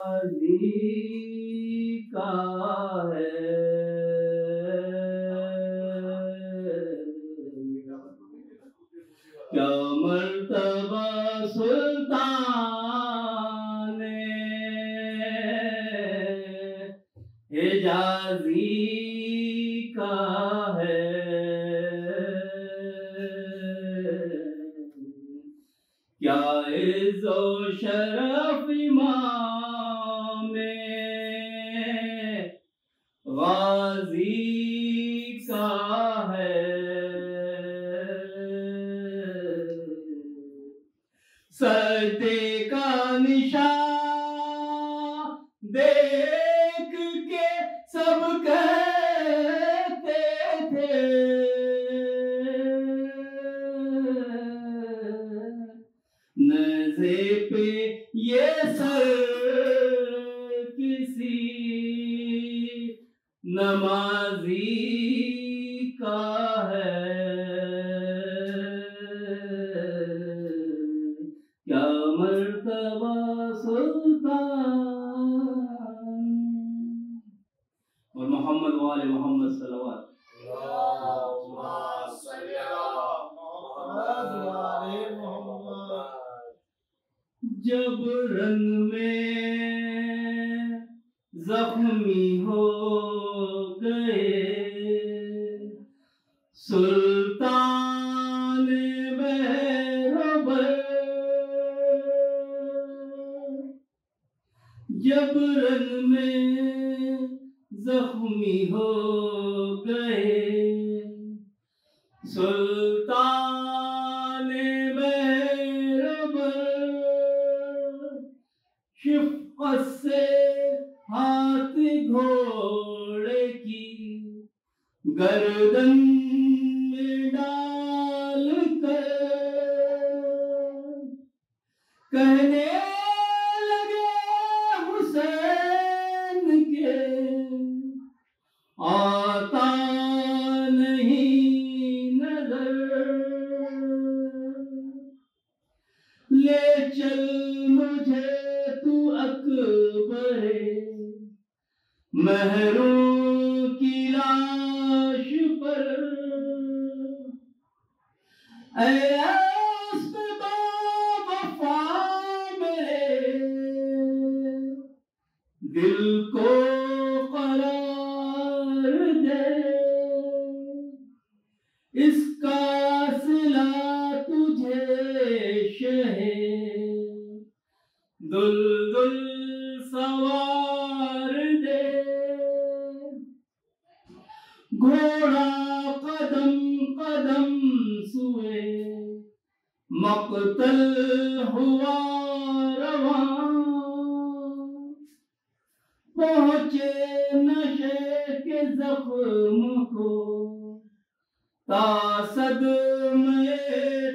علی کا ہے کیا مرتبہ سلطان حجازی کا ہے کیا عز و شرف امام غازی کا ہے سجدے کا نشان دیکھ کے سب کہتے تھے نزے پہ یہ سر کسی نمازی کا ہے کیا مرتبہ سلطان اور محمد وآل محمد صلوات اللہم صلی علی محمد وآل محمد جب رنگ میں زخمی ہو گئے سلطان مہربان جب رنگ میں زخمی ہو گئے سلطان مہربان شفقت سے ہاتھ گھوڑے کی گردن میں ڈال کر کہنے لگے حسین کے آتا نہیں نظر لے چل مجھے تو اکبر محروم کی لاش پر اے اسب با وفا میرے دل کو قرار دے اس کا صلہ تجھے شہ دلدل سوار دے گھوڑا قدم قدم سوئے مقتل ہوا رواں پہنچے نشے کے زخم کو تا صدمے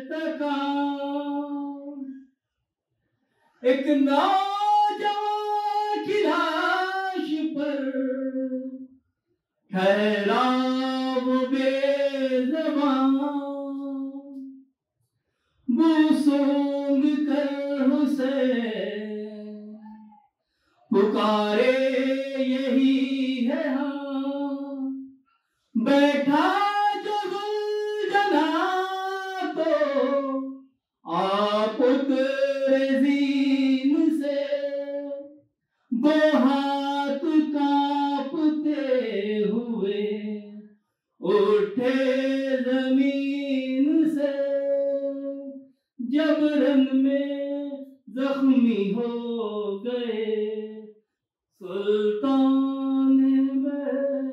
تکان ایک نوجوان کی لاش پر ٹھہرا وہ بے زبان بو سونگ کر حسین پکارے یہی ہے ہاں بیٹھا جو گلجنا تو آپ اترے زین سے دو ہاتھ کانپتے ہوئے اٹھے زمین سے جب رنگ میں زخمی ہو گئے سلطان مہربان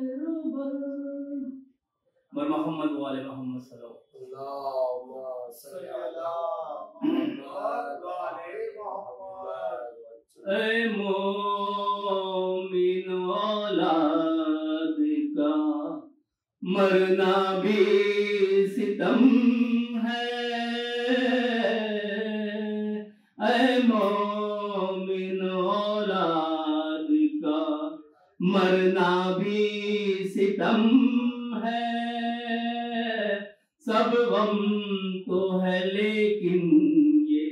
محمد وآل محمد صلی اللہ اللہم صلی علی محمد وآل محمد اے مومن اولاد کا مرنا بھی ستم ہے اے مومن اولاد کا مرنا بھی ستم ہے سب غم تو ہے لیکن یہ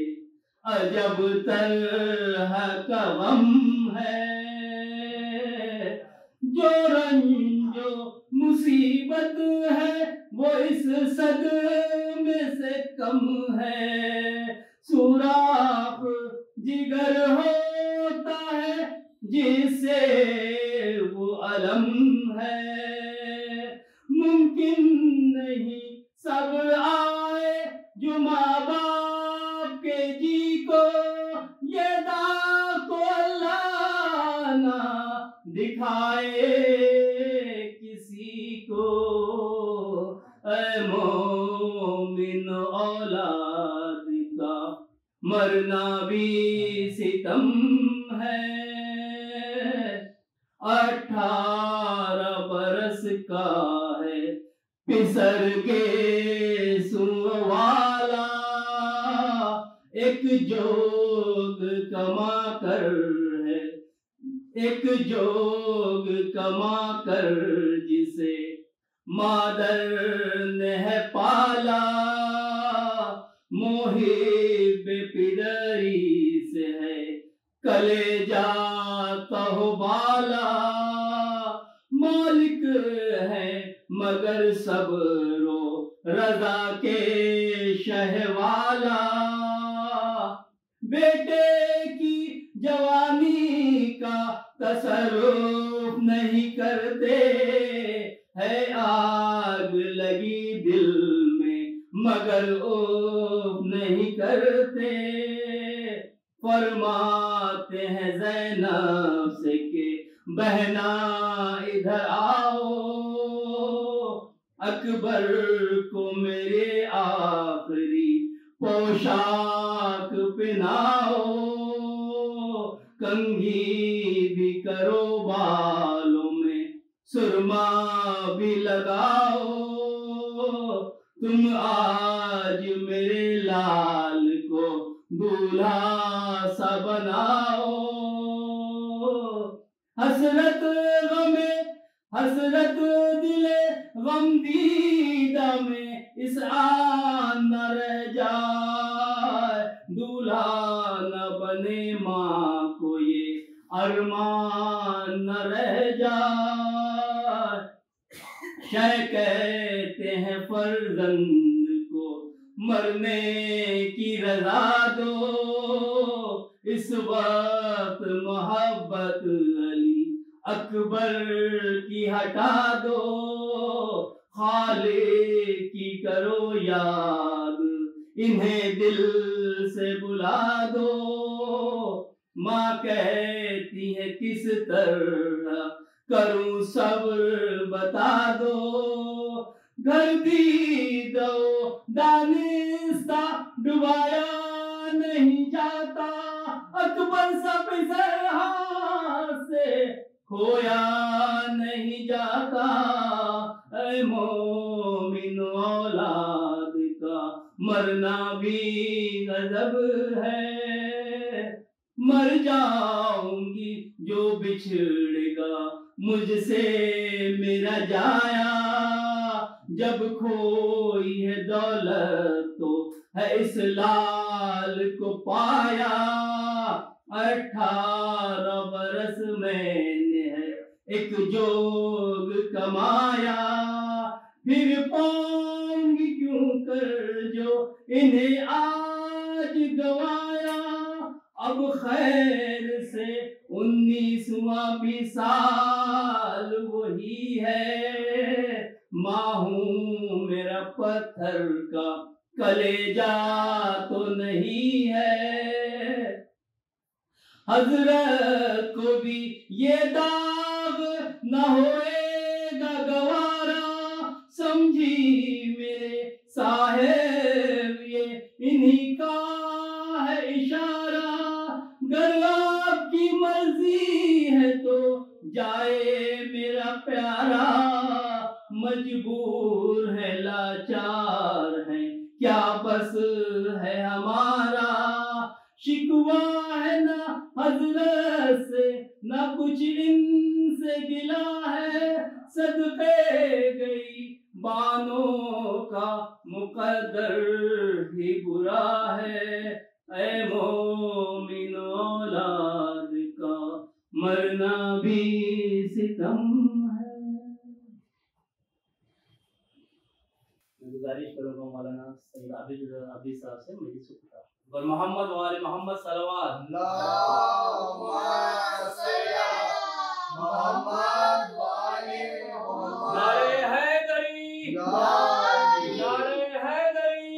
عجب طرح کا غم ہے، جو رنج و مصیبت ہے وہ اس صدمے سے کم ہے، سوراخ جگر ہوتا ہے جس سے وہ علم ہے، ممکن نہیں صبر آئے جو ماں باپ کے جی کو، یہ داغ تو اللہ نہ دکھائے کسی کو، اے مومن اولاد کا مرنا بھی ستم ہے، 18 برس کا ہے پسر کے سو والا، ایک جوگ کما کر ہے، ایک جوگ کما کر جسے مادر نے ہے پالا، محب پدری سے ہے کلیجہ تہ بالا، مالک ہے مگر صبر و رضا کے شہ والا، بیٹے کی جوانی کا تصرف نہیں کرتے، ہے آگ لگی دل میں مگر عف نہیں کرتے، فرماتے ہیں زینب سے کہ بہنا ادھر آؤ، اکبر کو میرے آخری پوشاک پہناؤ، کنگھی بھی کرو بالوں میں سرما بھی لگاؤ، تم آج میرے لال کو دولہا سا بناؤ، حسرت دل غم دیدہ میں اس آن نہ رہ جائے، دولہا نہ بنے ماں کو یہ ارمان نہ رہ جائے، شہ کہتے ہیں فرزند کو مرنے کی رضا دو، اس وقت محبت علی اکبر کی ہٹا دو، خالق کی کرو یاد انہیں دل سے بلا دو، ماں کہتی ہے کس طرح کروں صبر بتا دو، گھر دیدہ و دانستہ ڈبایا نہیں جاتا، اکبر سا پسر ہاتھ سے کھویا نہیں جاتا، اے مومن اولاد کا مرنا بھی غضب ہے، مر جاؤں گی جو بچھڑے گا مجھ سے میرا جایا، جب کھوئی ہے دولت تو ہے اس لال کو پایا، 18 برس میں نے ہے ایک جوگ کمایا، پھر پاؤں گی کیوں کر جو انہیں آج گوایا، اب خیر سے 19واں بھی سال وہی ہے، ماں ہوں میرا پتھر کا کلیجہ تو نہیں ہے، حضرت کو بھی یہ داغ نہ ہوئے گا گوارا، سمجھی میرے صاحب یہ انہی کا ہے اشارہ، گر آپ کی مرضی ہے تو جائے میرا پیارا، مجبور ہے لاچار ہے کیا بس ہے ہمارا، شکوہ ہے نہ حضرت سے نہ کچھ ان سے گلا ہے، صدقے گئی بانوں کا مقدر ہی برا ہے، اے مومن اولاد کا مرنا بھی ستم ہے. گزارش کروں گا مولانا سید عابد صاحب سے میری سکتا اور محمد وآل محمد صلوات. اللهم صل على محمد وآل محمد. نعرے حیدری، نعرے حیدری،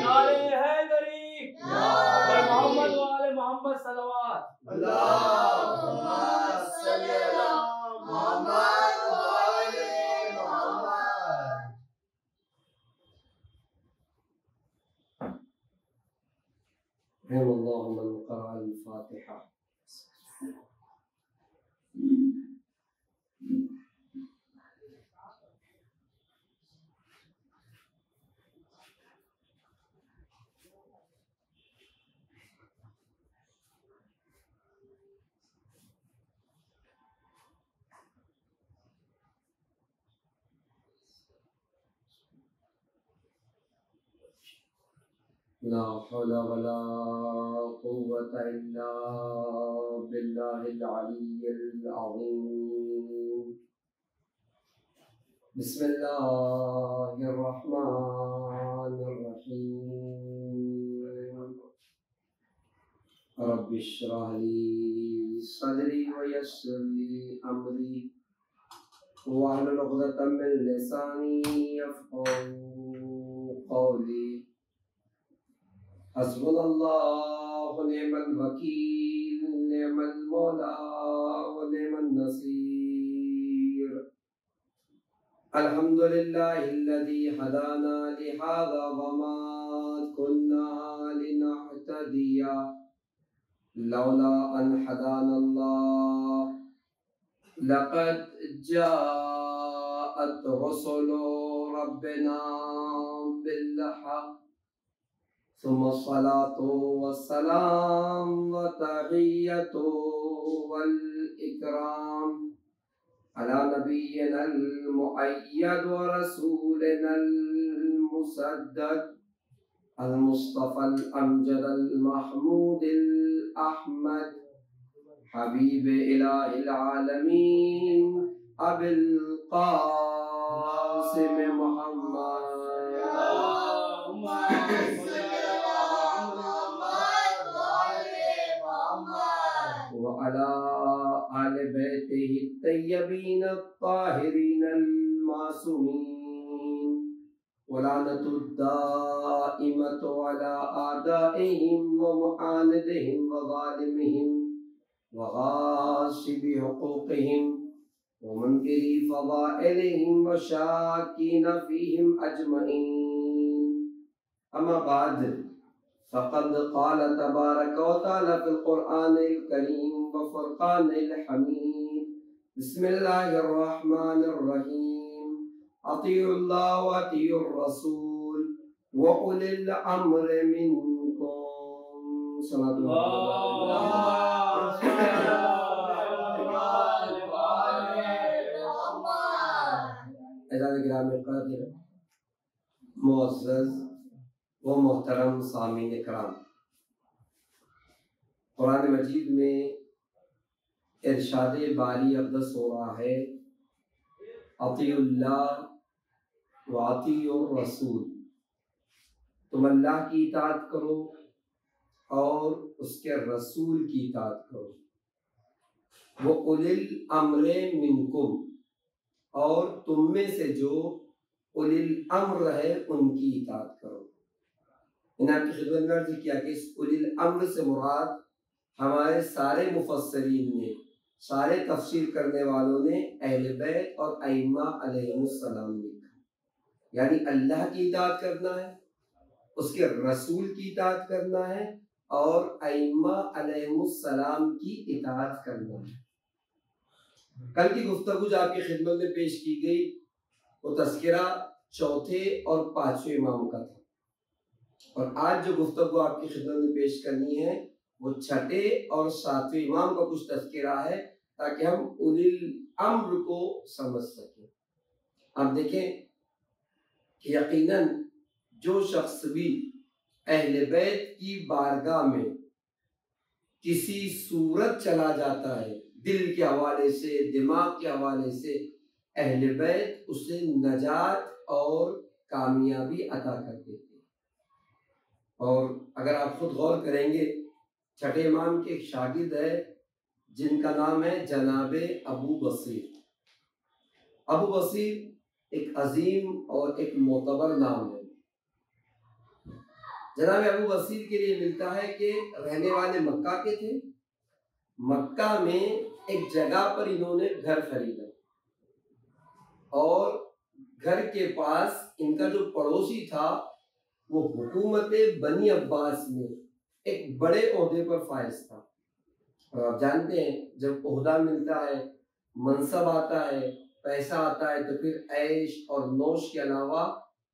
نعرے حیدری اور محمد وآل محمد صلوات. اللهم صل على محمد وآل محمد. رحم الله من قرأ الفاتحة. لا حول ولا قوة إلا بالله العلي العظيم. بسم الله الرحمن الرحيم. رب اشرح لي صدري ويسر لي أمري واحلل عقدة من لساني يفقهوا قولي. حسبنا الله ونعم الوكيل نعم المولى ونعم النصير. الحمد لله الذي هدانا لهذا وما كنا لنهتدي لولا أن هدانا الله. لقد جاءت رسل ربنا بالحق ثم الصلاة والسلام والتحية والإكرام على نبينا المؤيد ورسولنا المسدد المصطفى الأمجد المحمود الأحمد حبيب إله العالمين أبي القاسم محمد. وعلى آل بيته الطيبين الطاهرين المعصومين ولعنة الدائمة على أعدائهم ومعاندهم وظالمهم وغاصب حقوقهم ومنكري فضائلهم وشاكين فيهم أجمعين. أما بعد فقد قال تبارك وتعالى في القرآن الكريم وفرقان الحميد. بسم الله الرحمن الرحيم. أطيعوا الله وأطيعوا الرسول وأولي الأمر منكم. صلاة الله. اعزاز گرامی قدر معزز و محترم سامعین کرام، قرآن مجید میں ارشاد باری اقدس ہو رہا ہے اطیعوا اللہ و اطیعوا الرسول. تم اللہ کی اطاعت کرو اور اس کے رسول کی اطاعت کرو. وہ اولی الامر منکم، اور تم میں سے جو اولی الامر ہے ان کی اطاعت کرو. انہیں آپ کی خدمت میں عرض کیا کہ اس اولی الامر سے مراد ہمارے سارے مفسرین نے، سارے تفسیر کرنے والوں نے اہل بیت اور ائمہ علیہم السلام لکھا. یعنی اللہ کی اطاعت کرنا ہے، اس کے رسول کی اطاعت کرنا ہے اور ائمہ علیہم السلام کی اطاعت کرنا ہے. کل کی گفتگو جو آپ کی خدمت میں پیش کی گئی وہ تذکرہ چوتھے اور پانچویں امام کا تھا، اور آج جو گفتگو آپ کی خدمت میں پیش کرنی ہے وہ چھٹے اور ساتویں امام کا کچھ تذکرہ ہے تاکہ ہم اولی الامر کو سمجھ سکیں. آپ دیکھیں کہ یقیناً جو شخص بھی اہل بیت کی بارگاہ میں کسی صورت چلا جاتا ہے دل کے حوالے سے، دماغ کے حوالے سے، اہل بیت اسے نجات اور کامیابی عطا کر دیتے ہیں۔ اور اگر آپ خود غور کریں گے، چھٹے امام کے ایک شاگرد ہے جن کا نام ہے جناب ابو بصیر۔ ابو بصیر ایک عظیم اور ایک معتبر نام ہے۔ جناب ابو بصیر کے لیے ملتا ہے کہ رہنے والے مکہ کے تھے، مکہ میں ایک جگہ پر انہوں نے گھر خریدا اور گھر کے پاس ان کا جو پڑوسی تھا وہ حکومت بنی عباس میں ایک بڑے عہدے پر فائز تھا۔ اور آپ جانتے ہیں جب عہدہ ملتا ہے، منصب آتا ہے، پیسہ آتا ہے، تو پھر عیش اور نوش کے علاوہ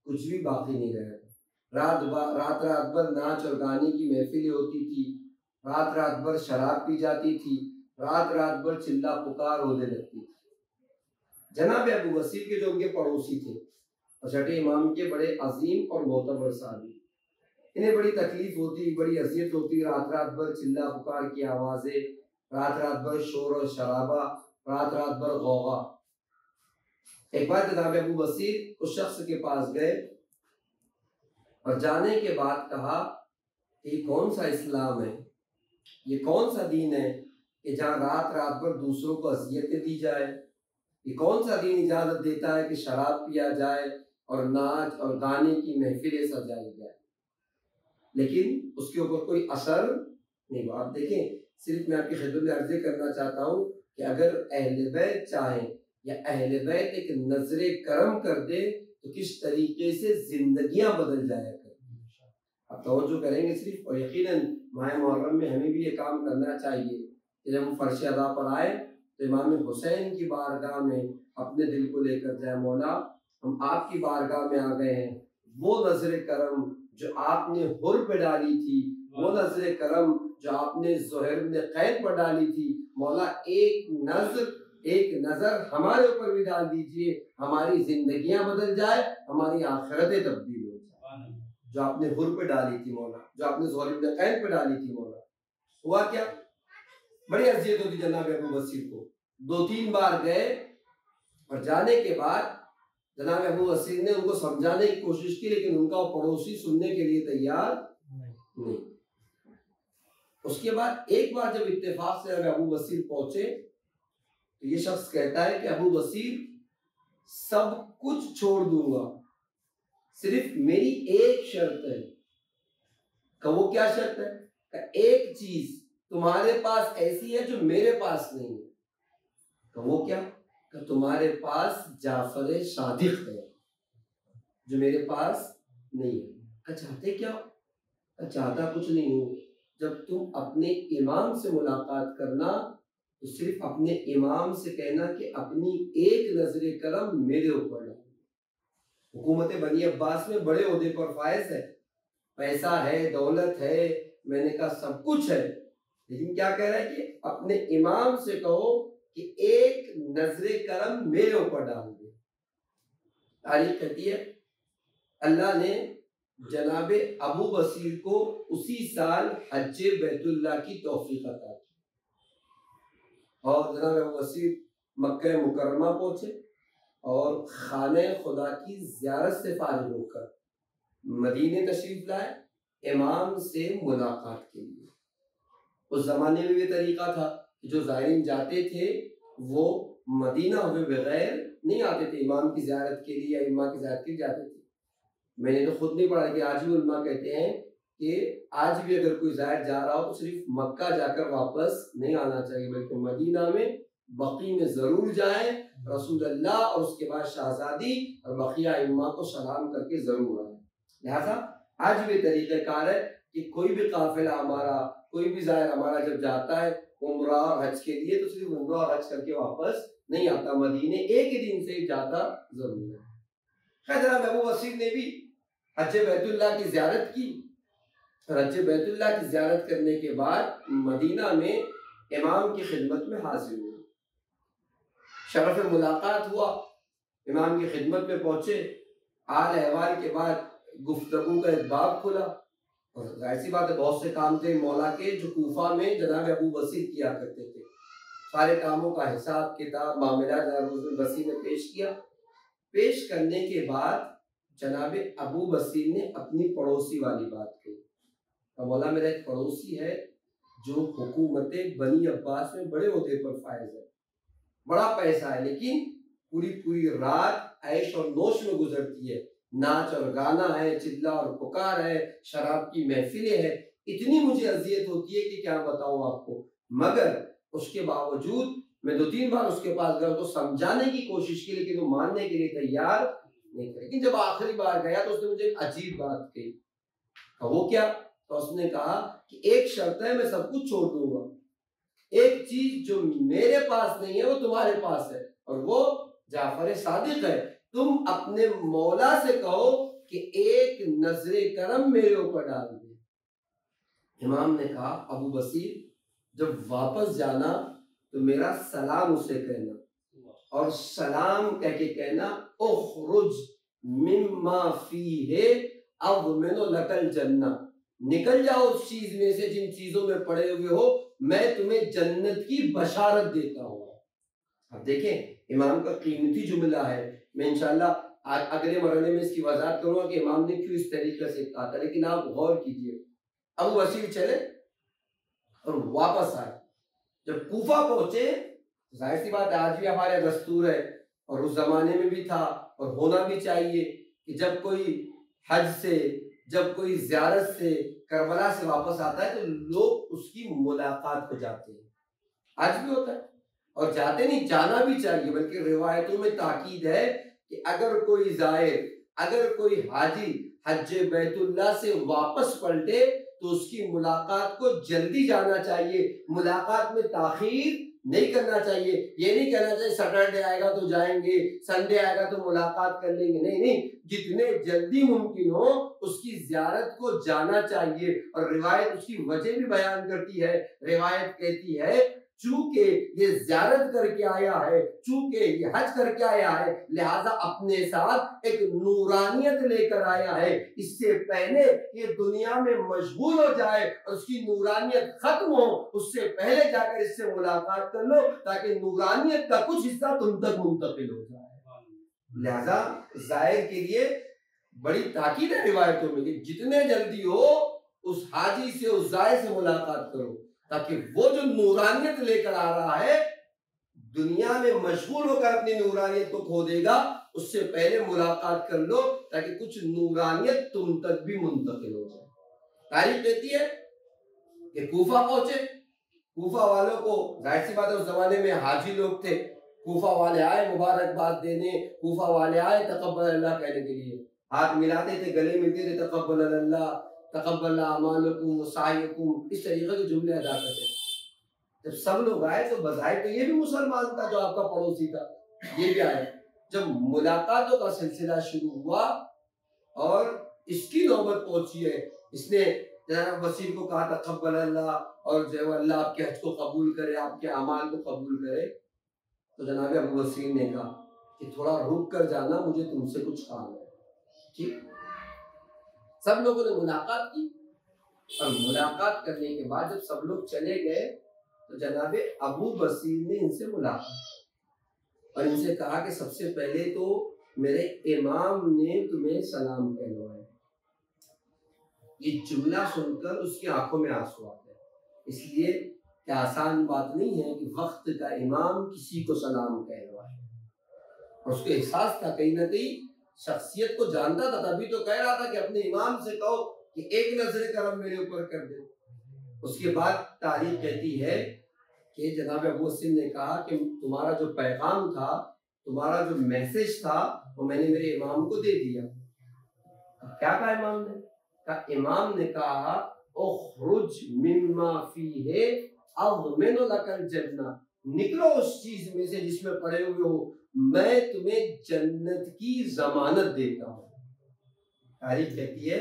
کچھ بھی باقی نہیں رہتا۔ رات بھر ناچ اور گانے کی محفلیں ہوتی تھی، رات بھر شراب پی جاتی تھی، رات بھر چلا پکار ہونے لگتی تھی۔ جناب ابو بصیر کے جو ان کے پڑوسی تھے اور چھٹے امام کے بڑے عظیم اور معتبر صحابی، انہیں بڑی تکلیف ہوتی، بڑی اذیت ہوتی، رات بھر چلا پکار کی آوازیں، رات بھر شور اور شرابہ، رات بھر غوغا۔ ایک بار جناب ابو بصیر اس شخص کے پاس گئے اور جانے کے بعد کہا کہ یہ کون سا اسلام ہے، یہ کون سا دین ہے کہ جہاں رات بھر دوسروں کو اذیتیں دی جائے؟ یہ کون سا دین اجازت دیتا ہے کہ شراب پیا جائے اور ناچ اور گانے کی محفلیں سجائی جائے؟ لیکن اس کے اوپر کوئی اثر نہیں ہوا۔ آپ دیکھیں، صرف میں آپ کی خدمت میں عرض کرنا چاہتا ہوں کہ اگر اہل بیت چاہیں یا اہل بیت ایک نظر کرم کر دے تو کس طریقے سے زندگیاں بدل جایا کریں۔ آپ توجہ کریں گے صرف، اور یقیناً ماہ محرم میں ہمیں بھی یہ کام کرنا چاہیے کہ جب ہم فرش ادا پر آئے تو امام حسین کی بارگاہ میں اپنے دل کو لے کر جائے، مولا ہم آپ کی بارگاہ میں آ گئے ہیں، وہ نظر کرم جو آپ نے حر پہ ڈالی تھی، وہ نظر کرم جو آپ نے زہر بن قید پر ڈالی تھی، مولا ایک نظر ہمارے اوپر بھی ڈال دیجئے، ہماری زندگیاں بدل جائے، ہماری آخرتیں تبدیل ہو جائے۔ جو آپ نے حر پہ ڈالی تھی مولا، جو آپ نے زہر بن قید پہ ڈالی تھی مولا، ہوا کیا؟ بڑی اذیت ہوتی جناب ابو بصیر کو۔ 2-3 بار گئے اور جانے کے بعد جناب ابو بصیر نے ان کو سمجھانے کی کوشش کی، لیکن ان کا پڑوسی سننے کے لیے تیار نہیں۔ اس کے بعد ایک بار جب اتفاق سے ابو بصیر پہنچے تو یہ شخص کہتا ہے کہ ابو بصیر سب کچھ چھوڑ دوں گا، صرف میری ایک شرط ہے۔ کہ وہ کیا شرط ہے؟ کہ ایک چیز تمہارے پاس ایسی ہے جو میرے پاس نہیں ہے۔ کہ وہ کیا؟ کہ تمہارے پاس جعفر صادق ہے جو میرے پاس نہیں ہے۔ کہ چاہتے کیا؟ کہ چاہتا کچھ نہیں ہوں، جب تم اپنے امام سے ملاقات کرنا تو صرف اپنے امام سے کہنا کہ اپنی ایک نظر کرم میرے اوپر ڈالو۔ حکومت بنی عباس میں بڑے عہدے پر فائز ہے، پیسہ ہے، دولت ہے، میں نے کہا سب کچھ ہے، لیکن کیا کہہ رہا ہے کہ اپنے امام سے کہو کہ ایک نظر کرم میرے اوپر ڈال دے۔ تاریخ کہتی ہے اللہ نے جناب ابو بصیر کو اسی سال حج بیت اللہ کی توفیق عطا کی، اور جناب ابو بصیر مکہ مکرمہ پہنچے اور خانہ خدا کی زیارت سے فارغ ہو کر مدینے تشریف لائے امام سے ملاقات کے لیے۔ اس زمانے میں یہ طریقہ تھا کہ جو زائرین جاتے تھے وہ مدینہ ہوئے بغیر نہیں آتے تھے، امام کی زیارت کے لیے یا امام کی زیارت کے لیے جاتے تھے۔ میں نے تو خود نہیں پڑھا کہ آج بھی علماء کہتے ہیں کہ آج بھی اگر کوئی زائر جا رہا ہو تو صرف مکہ جا کر واپس نہیں آنا چاہیے، بلکہ مدینہ میں بقیع میں ضرور جائیں، رسول اللہ اور اس کے بعد شہزادی اور بقیہ ائمہ کو سلام کر کے ضرور آئیں۔ لہٰذا آج بھی طریقہ کار ہے کہ کوئی بھی قافلہ ہمارا، کوئی بھی زائر ہمارا جب جاتا ہے عمرہ اور حج کے لیے تو صرف عمرہ اور حج کر کے واپس نہیں آتا، مدینے ایک ہی دن سے جاتا ضرور ہے۔ خیر جناب ابو بصیر نے بھی حج بیت اللہ کی زیارت کی، اور حج بیت اللہ کی زیارت کرنے کے بعد مدینہ میں امام کی خدمت میں حاضر ہوئے، شرف ملاقات ہوا، امام کی خدمت میں پہنچے، حال احوال کے بعد گفتگو کا ایک باب کھلا، اور ظاہر سی بات ہے بہت سے کام تھے مولا کے جو کوفہ میں جناب ابو بصیر کیا کرتے تھے، سارے کاموں کا حساب کتاب معاملات جناب ابو بصیر نے پیش کیا۔ پیش کرنے کے بعد جناب ابو بصیر نے اپنی پڑوسی والی بات کہی، مولا میرا ایک پڑوسی ہے جو حکومت بنی عباس میں بڑے عہدے پر فائز ہے، بڑا پیسہ ہے، لیکن پوری رات عیش اور نوش میں گزرتی ہے، ناچ اور گانا ہے، چلا اور پکار ہے، شراب کی محفلیں ہیں، اتنی مجھے اذیت ہوتی ہے کہ کیا بتاؤں آپ کو۔ مگر اس کے باوجود میں 2-3 بار اس کے پاس گیا تو سمجھانے کی کوشش کی، لیکن وہ ماننے کے لیے تیار نہیں تھا۔ لیکن جب آخری بار گیا تو اس نے مجھے ایک عجیب بات کہی، وہ کیا؟ تو اس نے کہا کہ ایک شرط ہے، میں سب کچھ چھوڑ دوں گا، ایک چیز جو میرے پاس نہیں ہے وہ تمہارے پاس ہے، اور وہ جعفر صادق ہے۔ تم اپنے مولا سے کہو کہ ایک نظر کرم میرے اوپر ڈال دے۔ امام نے کہا ابو بصیر جب واپس جانا تو میرا سلام اسے کہنا، اور سلام کہہ کے کہنا اخرج مما فیہ اضمن لک الجنہ، نکل جاؤ اس چیز میں سے جن چیزوں میں پڑے ہوئے ہو، میں تمہیں جنت کی بشارت دیتا ہوں۔ اب دیکھیں امام کا قیمتی جملہ ہے، میں انشاءاللہ اگلے مرحلے میں اس کی وضاحت کروں گا کہ امام نے کیوں اس طریقے سے کہا تھا، لیکن آپ غور کیجئے۔ ابو بصیر چلے اور واپس آئے، جب کوفہ پہنچے، ظاہر سی بات ہے آج بھی ہمارے دستور ہے اور اس زمانے میں بھی تھا اور ہونا بھی چاہیے کہ جب کوئی حج سے، جب کوئی زیارت سے، کربلا سے واپس آتا ہے تو لوگ اس کی ملاقات کو جاتے ہیں، آج بھی ہوتا ہے، اور جاتے نہیں، جانا بھی چاہیے، بلکہ روایتوں میں تاکید ہے کہ اگر کوئی زائر، اگر کوئی حاجی حج بیت اللہ سے واپس پلٹے تو اس کی ملاقات کو جلدی جانا چاہیے، ملاقات میں تاخیر نہیں کرنا چاہیے۔ یہ نہیں کہنا چاہیے سیٹرڈے آئے گا تو جائیں گے، سنڈے آئے گا تو ملاقات کر لیں گے، نہیں، جتنے جلدی ممکن ہو اس کی زیارت کو جانا چاہیے۔ اور روایت اس کی وجہ بھی بیان کرتی ہے، روایت کہتی ہے چونکہ یہ زیارت کر کے آیا ہے، چونکہ یہ حج کر کے آیا ہے، لہذا اپنے ساتھ ایک نورانیت لے کر آیا ہے، اس سے پہلے یہ دنیا میں مشغول ہو جائے اور اس کی نورانیت ختم ہو، اس سے پہلے جا کر اس سے ملاقات کر لو تاکہ نورانیت کا کچھ حصہ تم تک منتقل ہو جائے۔ لہذا زائر کے لیے بڑی تاکید ہے روایتوں میں کہ جتنے جلدی ہو اس حاجی سے، اس زائر سے ملاقات کرو، تاکہ وہ جو نورانیت لے کر آ رہا ہے دنیا میں مشغول ہو کر اپنی نورانیت کو کھو دے گا، اس سے پہلے ملاقات کر لو تاکہ کچھ نورانیت تم تک بھی منتقل ہو جائے۔ تاریخ کہتی ہے کہ کوفہ پہنچے، کوفہ والوں کو ظاہر سی بات ہے اس زمانے میں حاجی لوگ تھے، کوفہ والے آئے مبارکباد دینے، کوفہ والے آئے تقبل اللہ کہنے کے لیے، ہاتھ ملاتے تھے، گلے ملتے تھے، تقبل اللہ، تقبل اعمالکم وسعیکم، اس طریقے کے جملے ادا کرتے تھے۔ جب سب لوگ آئے تو بظاہر تو یہ بھی مسلمان تھا جو آپ کا پڑوسی تھا، یہ بھی آئے۔ جب ملاقاتوں کا سلسلہ شروع ہوا اور اس کی نوبت پہنچی ہے، اس نے جناب بصیر کو کہا تقبل اللہ، اور جو اللہ آپ کے حج کو قبول کرے، آپ کے اعمال کو قبول کرے، تو جناب ابو بصیر نے کہا کہ تھوڑا رک کر جانا، مجھے تم سے کچھ کام ہے۔ ٹھیک، سب لوگوں نے ملاقات کی، اور ملاقات کرنے کے بعد جب سب لوگ چلے گئے تو جناب ابو بصیر نے ان سے ملاقات اور ان سے کہا کہ سب سے پہلے تو میرے امام نے تمہیں سلام کہلوایا۔ یہ جملہ سن کر اس کی آنکھوں میں آنسو آتے ہیں، اس لیے کہ آسان بات نہیں ہے کہ وقت کا امام کسی کو سلام کہلوائے، اور اس کو احساس تھا کہیں نہ کہیں، شخصیت کو جانتا تھا، تبھی تو کہہ رہا تھا کہ اپنے امام سے کہو کہ ایک نظر کرم میرے اوپر کر دے۔ اس کے بعد تاریخ کہتی ہے کہ جناب ابو بصیر نے کہا کہ تمہارا جو پیغام تھا، تمہارا جو میسج تھا، وہ میں نے میرے امام کو دے دیا۔ کیا کہا امام نے؟ امام نے کہا اخرج مما فیہ اضمن لک الجنہ، نکلو اس چیز میں سے جس میں پڑے ہوئے ہو، میں تمہیں جنت کی ضمانت دیتا ہوں۔ تاریخ کہتی ہے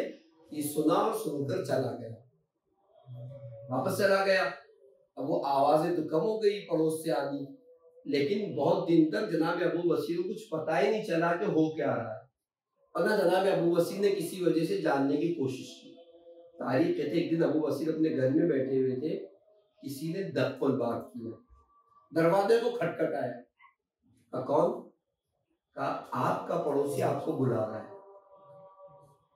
یہ سنا اور سن کر چلا گیا، واپس چلا گیا۔ اب وہ آوازیں تو کم ہو گئی پڑوس سے آنی، لیکن بہت دن تک جناب ابو بصیر کو کچھ پتہ ہی نہیں چلا کہ ہو کیا رہا ہے، اور نہ جناب ابو بصیر نے کسی وجہ سے جاننے کی کوشش کی۔ تاریخ کہتے ایک دن ابو بصیر اپنے گھر میں بیٹھے ہوئے تھے، کسی نے دق الباب کیا، دروازے کو کھٹکھٹایا، کون؟ کہا آپ کا پڑوسی آپ کو بلا رہا ہے۔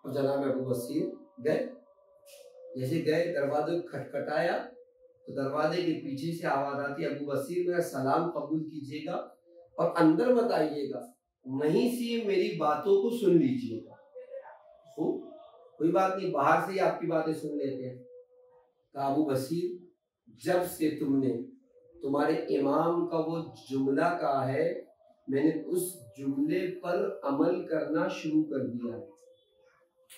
اور جناب ابو بصیر گئے، جیسے گئے دروازے کو کھٹکھٹایا تو دروازے کے پیچھے سے آواز آتی، ابو بصیر میرا سلام قبول کیجیے گا اور اندر مت آئیے گا، وہیں سے میری باتوں کو سن لیجیے گا۔ کوئی بات نہیں، باہر سے ہی آپ کی باتیں سن لیتے ہیں۔ کہا ابو بصیر جب سے تم نے تمہارے امام کا وہ جملہ کہا ہے، میں نے اس جملے پر عمل کرنا شروع کر دیا ہے،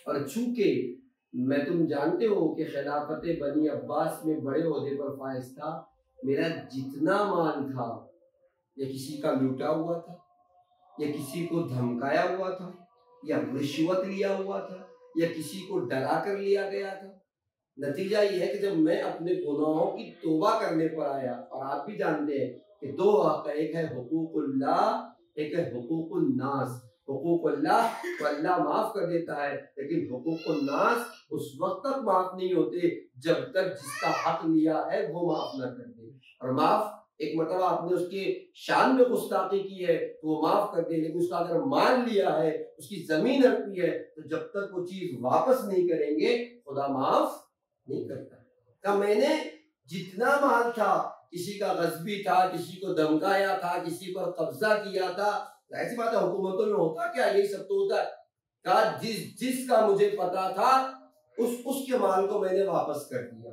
اور چونکہ میں تم جانتے ہو کہ خلافت بنی عباس میں بڑے عہدے پر فائز تھا، میرا جتنا مال تھا یا کسی کا لوٹا ہوا تھا یا کسی کو دھمکایا ہوا تھا یا رشوت لیا ہوا تھا یا کسی کو ڈرا کر لیا گیا تھا، نتیجہ یہ ہے کہ جب میں اپنے گناہوں کی توبہ کرنے پر آیا، اور آپ بھی جانتے ہیں کہ دو حق، ایک ہے حقوق اللہ، ایک ہے حقوق الناس۔ حقوق اللہ تو اللہ معاف کر دیتا ہے، لیکن حقوق الناس اس وقت تک معاف نہیں ہوتے جب تک جس کا حق لیا ہے وہ معاف نہ کر دے۔ اور معاف، ایک مرتبہ آپ نے اس کے شان میں گستاخی کی ہے تو وہ معاف کر دے، لیکن اس کا اگر مان لیا ہے، اس کی زمین ہڑپی ہے، تو جب تک وہ چیز واپس نہیں کریں گے خدا معاف نہیں کرتا۔ کہ میں نے جتنا مال تھا، کسی کا غصبی تھا، کسی کو دھمکایا تھا، کسی پر قبضہ کیا تھا، ایسی بات ہے حکومتوں میں ہوتا کیا، یہی سب تو ہوتا ہے۔ کہا جس کا مجھے پتا تھا اس کے مال کو میں نے واپس کر دیا،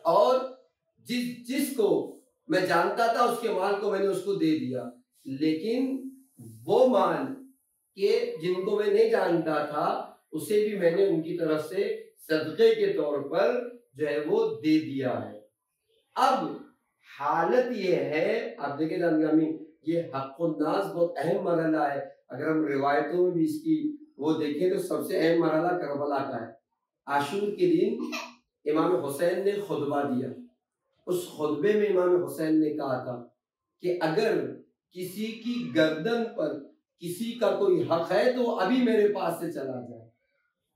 اور جس کو میں جانتا تھا اس کے مال کو میں نے اس کو دے دیا، لیکن وہ مال کہ جن کو میں نہیں جانتا تھا اسے بھی میں نے ان کی طرف سے صدقے کے طور پر جو ہے وہ دے دیا ہے۔ اب حالت یہ ہے، آپ دیکھیں جانگامی، یہ حق الناس بہت اہم مرحلہ ہے۔ اگر ہم روایتوں میں بھی اس کی وہ دیکھیں تو سب سے اہم مرحلہ کربلا کا ہے۔ عاشور کے دن امام حسین نے خطبہ دیا، اس خطبے میں امام حسین نے کہا تھا کہ اگر کسی کی گردن پر کسی کا کوئی حق ہے تو وہ ابھی میرے پاس سے چلا جائے،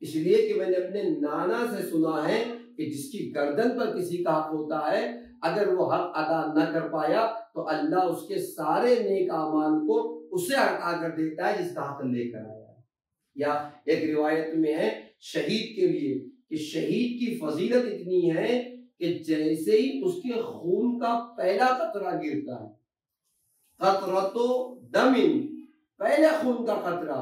اس لیے کہ میں نے اپنے نانا سے سنا ہے کہ جس کی گردن پر کسی کا حق ہوتا ہے، اگر وہ حق ادا نہ کر پایا تو اللہ اس کے سارے نیک اعمال کو اسے عطا کر دیتا ہے جس کا حق لے کر آیا ہے۔ یا ایک روایت میں ہے شہید کے لیے کہ شہید کی فضیلت اتنی ہے کہ جیسے ہی اس کے خون کا پہلا قطرہ گرتا ہے، قطرۃ دم، پہلے خون کا قطرہ،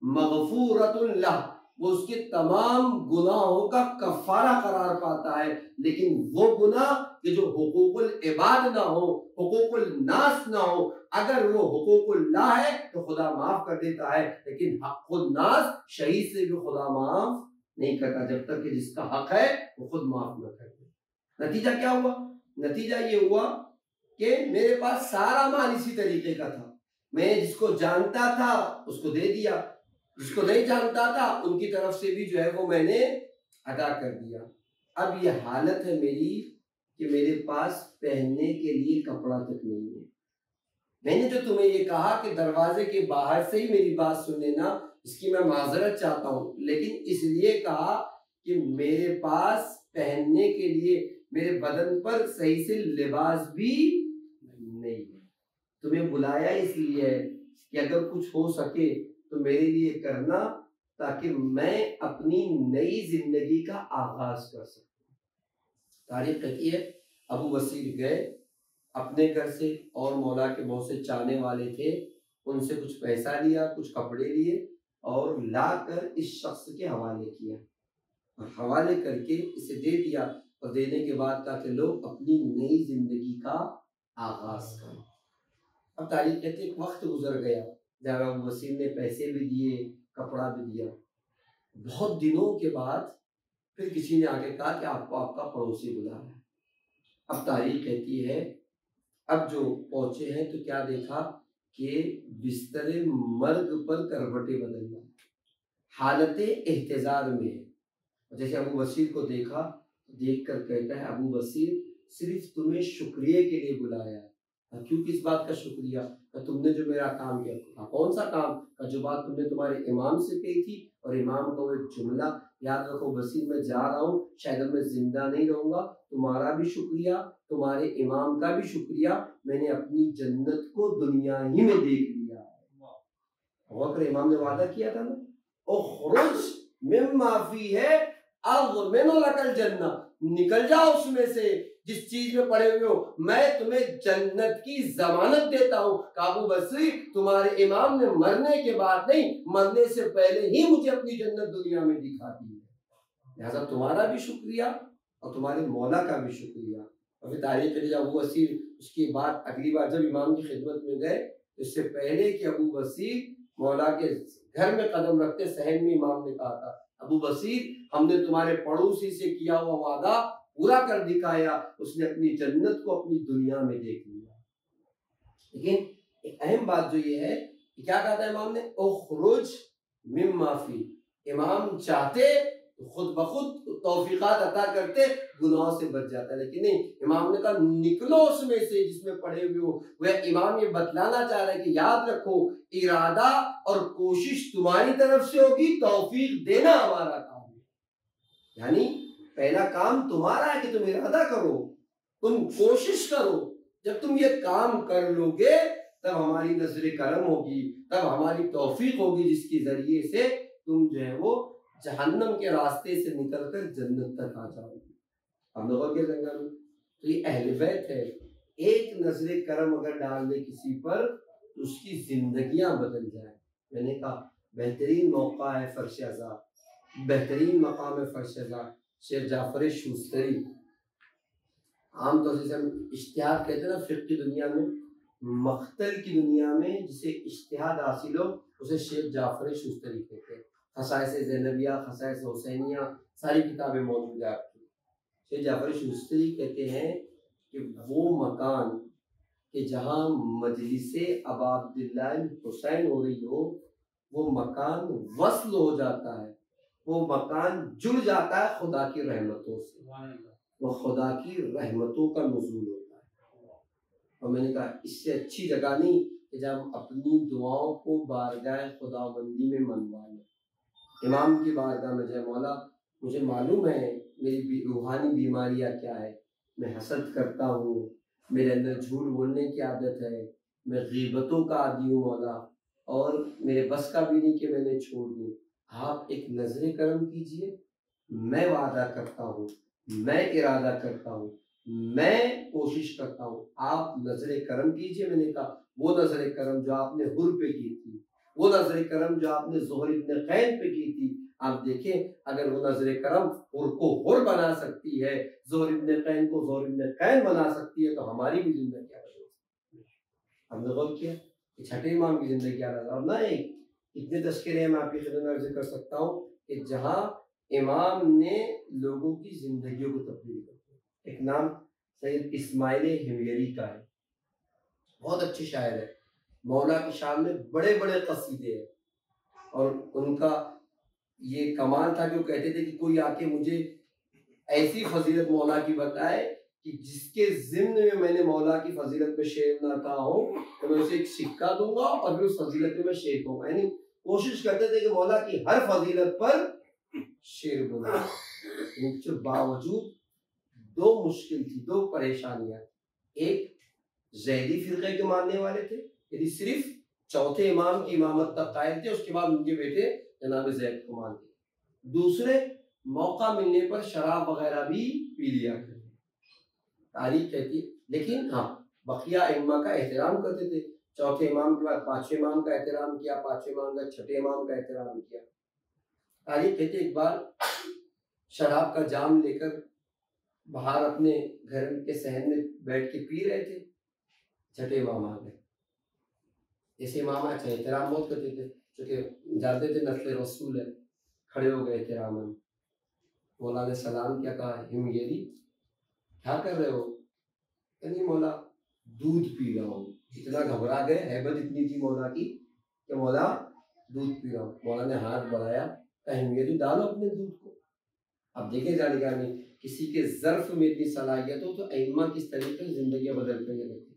مغفورۃ لہ، وہ اس کے تمام گناہوں کا کفارہ قرار پاتا ہے۔ لیکن وہ گناہ کہ جو حقوق العباد نہ ہو، حقوق الناس نہ ہو، اگر وہ حقوق اللہ ہے تو خدا معاف کر دیتا ہے، لیکن حق الناس شہید سے بھی خدا معاف نہیں کرتا جب تک کہ جس کا حق ہے وہ خود معاف نہ کر دے۔ نتیجہ کیا ہوا؟ نتیجہ یہ ہوا کہ میرے پاس سارا مال اسی طریقے کا تھا، میں جس کو جانتا تھا اس کو دے دیا، جس کو نہیں جانتا تھا ان کی طرف سے بھی جو ہے وہ میں نے ادا کر دیا۔ اب یہ حالت ہے میری کہ میرے پاس پہننے کے لیے کپڑا تک نہیں ہے۔ میں نے جو تمہیں یہ کہا کہ دروازے کے باہر سے ہی میری بات سن لینا، اس کی میں معذرت چاہتا ہوں، لیکن اس لیے کہا کہ میرے پاس پہننے کے لیے میرے بدن پر صحیح سے لباس بھی نہیں ہے۔ تمہیں بلایا اس لیے ہے کہ اگر کچھ ہو سکے تو میرے لیے کرنا، تاکہ میں اپنی نئی زندگی کا آغاز کر سکوں۔ تاریخ کہتی ہے ابو بصیر گئے اپنے گھر سے، اور مولا کے بہت سے چاہنے والے تھے، ان سے کچھ پیسہ لیا، کچھ کپڑے لیے اور لا کر اس شخص کے حوالے کیا، اور حوالے کر کے اسے دے دیا، اور دینے کے بعد کہا کہ لوگ اپنی نئی زندگی کا آغاز کریں۔ اب تاریخ کہتے ایک وقت گزر گیا جب ابو بصیر نے پیسے بھی دیے، کپڑا بھی دیا، بہت دنوں کے بعد پھر کسی نے آگے کہا کہ آپ کو آپ کا پڑوسی بلا رہا ہے۔ اب تاریخ کہتی ہے اب جو پہنچے ہیں تو کیا دیکھا کہ بستر مرگ پر کروٹیں بدلنا، حالت احتضار میں ہے۔ جیسے ابو بصیر کو دیکھا، دیکھ کر کہتا ہے ابو بصیر صرف تمہیں شکریہ کے لیے بلایا ہے۔ کیوں کس بات کا شکریہ؟ کہ تم نے جو میرا کام کیا۔ کون سا کام؟ کہ جو بات تم نے تمہارے امام سے کہی تھی، اور امام کا وہ ایک جملہ یاد رکھو بصیر میں جا رہا ہوں، شاید میں زندہ نہیں رہوں گا، تمہارا بھی شکریہ، تمہارے امام کا بھی شکریہ، میں نے اپنی جنت کو دنیا ہی میں دیکھ لیا ہے۔ بکر امام نے وعدہ کیا تھا نا، اخرج مما فی ہے اضمن لک الجنہ، نکل جاؤ اس میں سے جس چیز میں پڑے ہوئے ہو، میں تمہیں جنت کی ضمانت دیتا ہوں۔ کہ ابو بصری تمہارے امام نے مرنے کے بعد نہیں، مرنے سے پہلے ہی مجھے اپنی جنت دنیا میں دکھا دی ہے، لہٰذا تمہارا بھی شکریہ اور تمہارے مولا کا بھی شکریہ۔ اور پھر تاریخ کے ابو بصیر اس کے بعد اگلی بار جب امام کی خدمت میں گئے، اس سے پہلے کہ ابو بصیر مولا کے گھر میں قدم رکھتے، صحن میں امام نے کہا تھا ابو بصیر ہم نے تمہارے پڑوسی سے کیا ہوا وعدہ پورا کر دکھایا، اس نے اپنی جنت کو اپنی دنیا میں دیکھ لیا۔ لیکن ایک اہم بات جو یہ ہے کہ کیا کہا تھا امام نے، اخرج مما فی، امام چاہتے تو خود بخود توفیقات عطا کرتے، گناہوں سے بچ جاتا، لیکن نہیں، امام نے کہا نکلو اس میں سے جس میں پڑے ہوئے ہو۔ وہ امام یہ بتلانا چاہ رہے کہ یاد رکھو ارادہ اور کوشش تمہاری طرف سے ہوگی، توفیق دینا ہمارا کام ہے۔ یعنی پہلا کام تمہارا ہے کہ تم ارادہ کرو، تم کوشش کرو، جب تم یہ کام کر لو گے تب ہماری نظر کرم ہوگی، تب ہماری توفیق ہوگی، جس کے ذریعے سے تم جو ہے وہ جہنم کے راستے سے نکل کر جنت تک آ جاؤ گے۔ ہم لوگوں کے زنگا میں تو یہ اہل بیت ہے، ایک نظر کرم اگر ڈال دے کسی پر تو اس کی زندگیاں بدل جائیں۔ میں نے کہا بہترین موقع ہے فرش ازا، بہترین مقام ہے فرش ازا، شیخ جعفر شوستری۔ عام طور سے ہم اشتہاد کہتے ہیں نا فقہ کی دنیا میں، مختل کی دنیا میں جسے اشتہاد حاصل ہو اسے شیخ جعفر شوستری کہتے ہیں۔ خصائص زینبیہ، خصائص حسینیہ، ساری کتابیں موجود ہیں آپ کی۔ شیخ جعفر شوستری کہتے ہیں کہ وہ مکان کہ جہاں مجلس ابا عبداللہ حسین ہو رہی ہو، وہ مکان وصل ہو جاتا ہے، وہ مکان جڑ جاتا ہے خدا کی رحمتوں سے، وہ خدا کی رحمتوں کا نزول ہوتا ہے۔ اور میں نے کہا اس سے اچھی جگہ نہیں کہ جب ہم اپنی دعاؤں کو بارگاہ خداوندی میں منوا لیں، امام کی بارگاہ میں جائے، مولا مجھے معلوم ہے میری روحانی بیماریاں کیا ہے، میں حسد کرتا ہوں، میرے اندر جھوٹ بولنے کی عادت ہے، میں غیبتوں کا عادی ہوں مولا، اور میرے بس کا بھی نہیں کہ میں نے چھوڑ دوں، آپ ایک نظر کرم کیجئے، میں وعدہ کرتا ہوں، میں ارادہ کرتا ہوں، میں کوشش کرتا ہوں، آپ نظر کرم کیجئے۔ میں نے کہا وہ نظر کرم جو آپ نے حر پہ کی تھی، وہ نظر کرم جو آپ نے زہر ابن قین پہ کی تھی، آپ دیکھیں اگر وہ نظر کرم حر کو حر بنا سکتی ہے، زہر ابن قین کو زہر ابن قین بنا سکتی ہے، تو ہماری بھی زندگی کیا بدل سکتی ہے۔ ہم نے غور کیا کہ چھٹے امام کی زندگی کیا رہا، اور نہ ایک اتنے تذکرے میں آپ کی خدمت میں عرض کر سکتا ہوں کہ جہاں امام نے لوگوں کی زندگیوں کو تبدیل کر دیا۔ ایک نام سید اسماعیل ہمیری کا ہے، بہت اچھے شاعر ہے، مولا کی شان میں بڑے بڑے قصیدے ہیں، اور ان کا یہ کمال تھا کہ وہ کہتے تھے کہ کوئی آ کے مجھے ایسی فضیلت مولا کی بتائے کہ جس کے ضمن میں نے مولا کی فضیلت پہ شعر نہ کہا ہو تو میں اسے ایک سکہ دوں گا اور پھر اس فضیلت پہ میں شعر کہوں گا۔ یعنی کوشش کرتے تھے کہ مولا کی ہر فضیلت پر شعر بولے، ان کے باوجود دو مشکل تھی، دو پریشانیاں، ایک زیدی فرقے کے ماننے والے تھے، یعنی صرف چوتھے امام کی امامت تک قائل تھے، اس کے بعد ان کے بیٹے جناب زید کو مانتے، دوسرے موقع ملنے پر شراب وغیرہ بھی پی لیا کرتے، تاریخ کہتی ہے، لیکن ہاں بقیہ ائمہ کا احترام کرتے تھے، چوتھے امام کے بعد پانچویں امام کا احترام کیا، پانچویں امام کا چھٹے امام کا احترام کیا۔ تاریخ کہتی ہے ایک بار شراب کا جام لے کر باہر اپنے گھر کے صحن میں بیٹھ کے پی رہے تھے، چھٹے امام آ گئے، جیسے امام اچھا احترام بہت کرتے تھے چونکہ جانتے تھے نسل رسول ہے، کھڑے ہو گئے احترام میں، مولا نے سلام کیا، کہا ہمیری کیا کر رہے ہو؟ کہ نہیں مولا دودھ پی رہا ہوں، اتنا گھبرا گئے، ہیبت اتنی تھی مولا کی کہ مولا دودھ پی رہا ہوں۔ مولا نے ہاتھ بڑھایا، کہ ہمیری ڈالو اپنے دودھ کو۔ اب دیکھیں جانے کا نہیں، کسی کے ظرف میں اتنی صلاحیت ہو تو ائمہ کس طریقے سے زندگیاں بدل کر رہتے،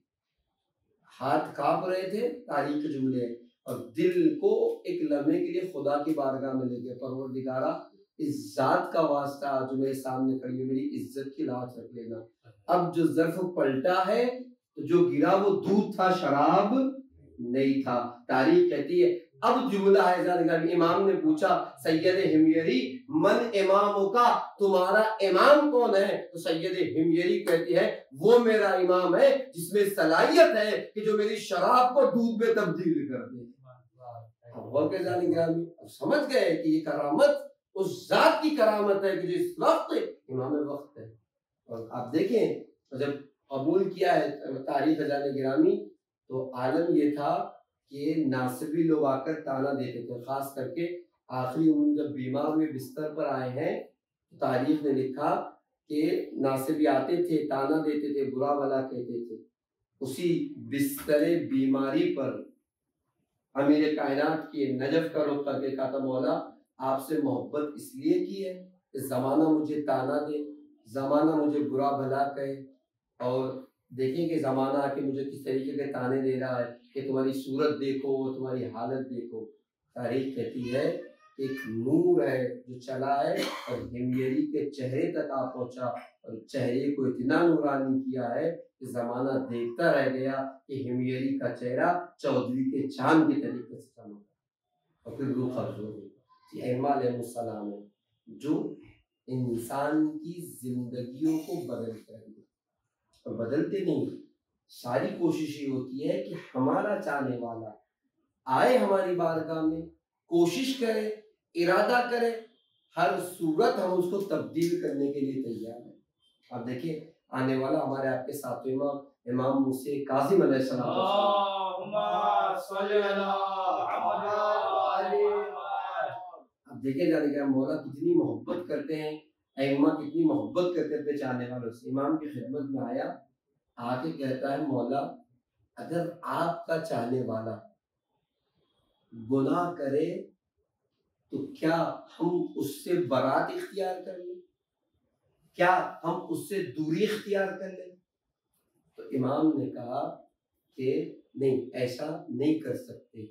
ہاتھ کانپ رہے تھے، تاریخ کے جملے، اور دل کو ایک لمحے کے لیے خدا کی بارگاہ میں لے گئے، پروردگارا اس ذات کا واسطہ جو میرے سامنے کھڑی ہے میری عزت کی لاج رکھ لینا. اب جو ظرف پلٹا ہے تو جو گرا وہ دودھ تھا شراب نہیں تھا. تاریخ کہتی ہے اب جملہ ہے امام نے پوچھا سید ہمیری من اماموں کا تمہارا امام کون ہے؟ تو سید ہمیری کہتی ہے وہ میرا امام ہے جس میں صلاحیت ہے کہ جو میری شراب کو دودھ میں تبدیل کر دے. اب سمجھ گئے کہ یہ کرامت اس ذات کی کرامت ہے کہ جو اس وقت امام وقت ہے. اور آپ دیکھیں جب قبول کیا ہے تاریخ خزانہ گرامی تو عالم یہ تھا کہ ناصبی لوگ آ کر تانا دیتے تھے. خاص کر کے آخری عمر جب بیمار ہوئے بستر پر آئے ہیں تاریخ نے لکھا کہ ناصبی آتے تھے تانا دیتے تھے برا بھلا کہتے تھے. اسی بستر بیماری پر امیر کائنات کی نجف کا رخ کر کے کہا تھا مولا آپ سے محبت اس لیے کی ہے کہ زمانہ مجھے تانا دے زمانہ مجھے برا بھلا کہے. اور دیکھیں کہ زمانہ آ کے مجھے کس طریقے کے تانے دے رہا ہے کہ تمہاری صورت دیکھو تمہاری حالت دیکھو. تاریخ کہتی ہے ایک نور ہے جو چلا ہے اور ہمیری کے چہرے تک آ پہنچا اور چہرے کو اتنا نورانی کیا ہے کہ زمانہ دیکھتا رہ گیا کہ ہمیری کا چہرہ چودھری کے چاند کے طریقے سے چمکا اور پھر روح قبض ہو گئی. یہ ائمہ علیہ السلام ہے جو انسان کی زندگیوں کو بدلتے ہیں اور بدلتے نہیں. ساری کوشش یہ ہوتی ہے کہ ہمارا چاہنے والا آئے ہماری بارگاہ میں کوشش کرے ارادہ کرے ہر صورت ہم اس کو تبدیل کرنے کے لیے تیار ہیں. آپ دیکھیں آنے والا ہمارے آپ کے ساتھ امام موسیٰ کاظم علیہ السلام. اب دیکھے جانے کہ مولا کتنی محبت کرتے ہیں ائمہ کتنی محبت کرتے اپنے چاہنے والوں سے. امام کی خدمت میں آیا آ کے کہتا ہے مولا اگر آپ کا چاہنے والا گناہ کرے تو کیا ہم اس سے برات اختیار کر لیں کیا ہم اس سے دوری اختیار کر لیں؟ تو امام نے کہا کہ نہیں ایسا نہیں کر سکتے.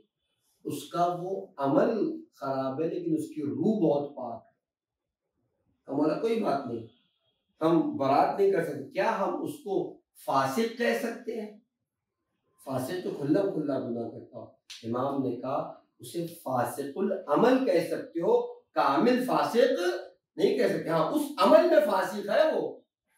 اس کا وہ عمل خراب ہے لیکن اس کی روح بہت پاک ہے. ہمارا کوئی بات نہیں ہم برات نہیں کر سکتے. کیا ہم اس کو فاسق کہہ سکتے ہیں؟ فاسق تو کھلا کھلا گناہ کرتا ہو. امام نے کہا اسے فاسق العمل کہہ سکتے ہو کامل فاسق نہیں کہہ سکتے. ہاں اس عمل میں فاسق ہے وہ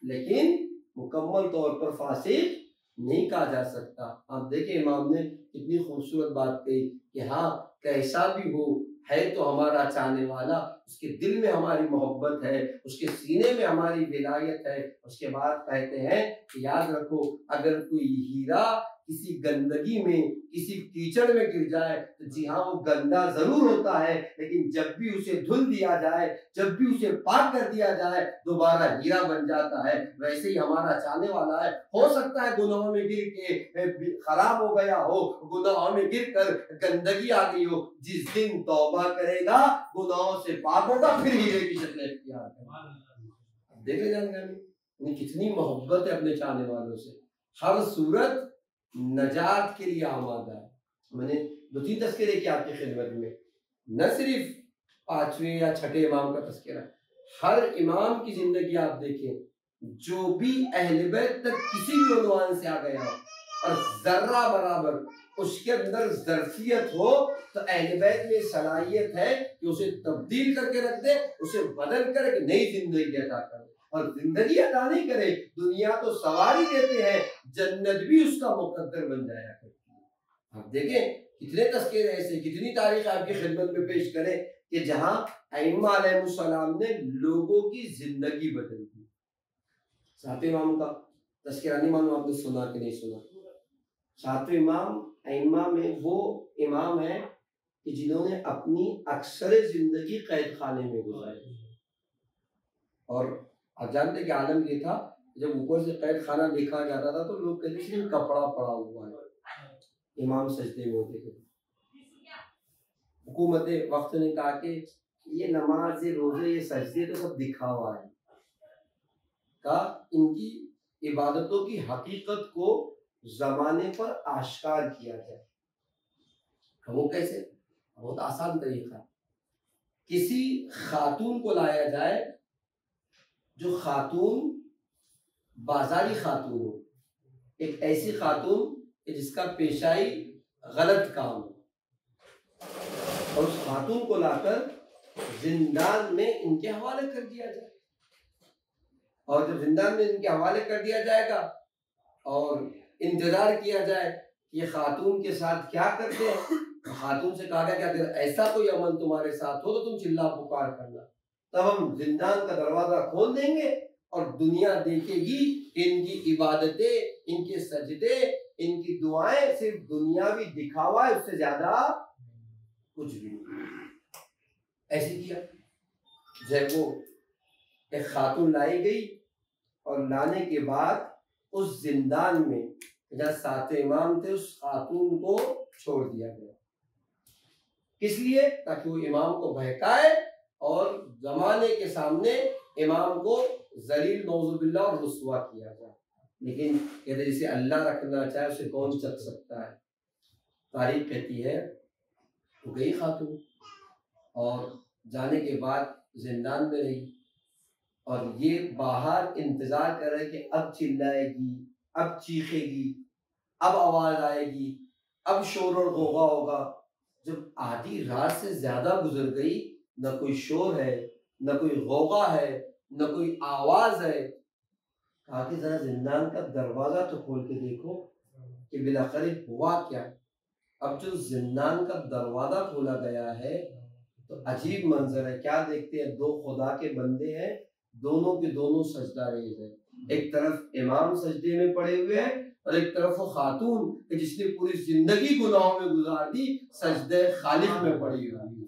لیکن مکمل طور پر فاسق نہیں کہا جا سکتا. آپ دیکھیں امام نے کتنی خوبصورت بات کہی کہ ہاں کیسا بھی ہو ہے تو ہمارا چاہنے والا اس کے دل میں ہماری محبت ہے اس کے سینے میں ہماری ولایت ہے. اس کے بعد کہتے ہیں کہ یاد رکھو اگر کوئی ہیرا کسی گندگی میں کسی کیچڑ میں گر جائے تو جی ہاں وہ گندا ضرور ہوتا ہے لیکن جب بھی اسے دھل دیا جائے جب بھی اسے پاک کر دیا جائے دوبارہ ہیرا بن جاتا ہے. ویسے ہی ہمارا چاہنے والا ہے. ہو سکتا ہے گناہوں میں گر کے خراب ہو گیا ہو گناہوں میں گر کر گندگی آ گئی ہو جس دن توبہ کرے گا گناہوں سے پاک ہوگا پھر ہیرے کی شکل اختیار کرے گا. دیکھے جانیں کتنی محبت ہے اپنے چاہنے والوں سے. ہر صورت نجات کے لیے آمادہ ہے. میں نے 2-3 تذکرے کیا آپ کی خدمت میں نہ صرف 5ویں یا 6ٹھے امام کا تذکرہ. ہر امام کی زندگی آپ دیکھیں جو بھی اہل بیت تک کسی بھی عنوان سے آ گیا اور ذرہ برابر اس کے اندر ظرفیت ہو تو اہل بیت میں صلاحیت ہے کہ اسے تبدیل کر کے رکھ دے اسے بدل کر ایک نئی زندگی عطا کر دے. اور زندگی عطا نہیں کرے دنیا تو سواری دیتے ہیں جنت بھی اس کا مقدر بن جایا کرتی ہے. آپ دیکھیں کتنے تذکرے ایسے کتنی تاریخ آپ کی خدمت میں پیش کریں کہ جہاں ائمہ علیہ السلام نے لوگوں کی زندگی بدل دی. 7 امام کا تذکرہ نہیں معلوم آپ نے سنا کہ نہیں سنا. 7 امام ائمہ میں وہ امام ہیں کہ جنہوں نے اپنی اکثر زندگی قید خانے میں گزاری. اور آپ جانتے کہ عالم یہ تھا جب اوپر سے قید خانہ دیکھا جاتا تھا تو لوگ کہتے تھے کپڑا پڑا ہوا ہے. امام سجدے میں ہوتے تھے. حکومت وقت نے کہا کہ یہ نماز یہ روزے یہ سجدے تو سب دکھاوا ہے. کہا ان کی عبادتوں کی حقیقت کو زمانے پر آشکار کیا جائے. وہ کیسے؟ بہت آسان طریقہ. کسی خاتون کو لایا جائے جو خاتون بازاری خاتون ہو، ایک ایسی خاتون جس کا پیشائی غلط کام ہو، اور اس خاتون کو لا کر زندان میں ان کے حوالے کر دیا جائے، اور جب زندان میں ان کے حوالے کر دیا جائے گا اور انتظار کیا جائے کہ یہ خاتون کے ساتھ کیا کرتے ہیں، خاتون سے کہا گیا کہ اگر ایسا کوئی عمل تمہارے ساتھ ہو تو تم چلا پکار کرنا، تب ہم زندان کا دروازہ کھول دیں گے اور دنیا دیکھے گی کہ ان کی عبادتیں، ان کے سجدے، ان کی دعائیں صرف دنیاوی دکھاوا ہے، اس سے زیادہ کچھ بھی نہیں۔ ایسے کیا جب وہ ایک خاتون لائی گئی اور لانے کے بعد اس زندان میں جہاں 7 امام تھے اس خاتون کو چھوڑ دیا گیا، کس لیے؟ تاکہ وہ امام کو بہکائے اور زمانے کے سامنے امام کو ذلیل نعوذ باللہ اور رسوا کیا جائے۔ لیکن کہتے جسے اللہ رکھنا چاہے اسے کون چک سکتا ہے۔ تاریخ کہتی ہے وہ گئی خاتون اور جانے کے بعد زندان میں رہی، اور یہ باہر انتظار کر رہے کہ اب چلائے گی، اب چیخے گی، اب آواز آئے گی، اب شور اور غوغا ہوگا۔ جب آدھی رات سے زیادہ گزر گئی، نہ کوئی شور ہے، نہ کوئی غوغا ہے، نہ کوئی آواز ہے، کہا کہ ذرا زندان کا دروازہ تو کھول کے دیکھو کہ بالآخر ہوا کیا۔ اب جو زندان کا دروازہ کھولا گیا ہے تو عجیب منظر ہے، کیا دیکھتے ہیں؟ 2 خدا کے بندے ہیں، دونوں کے دونوں سجدہ ریز ہیں، ایک طرف امام سجدے میں پڑے ہوئے ہیں اور ایک طرف وہ خاتون کہ جس نے پوری زندگی گناہوں میں گزار دی سجدہ خالق میں پڑی ہوئی۔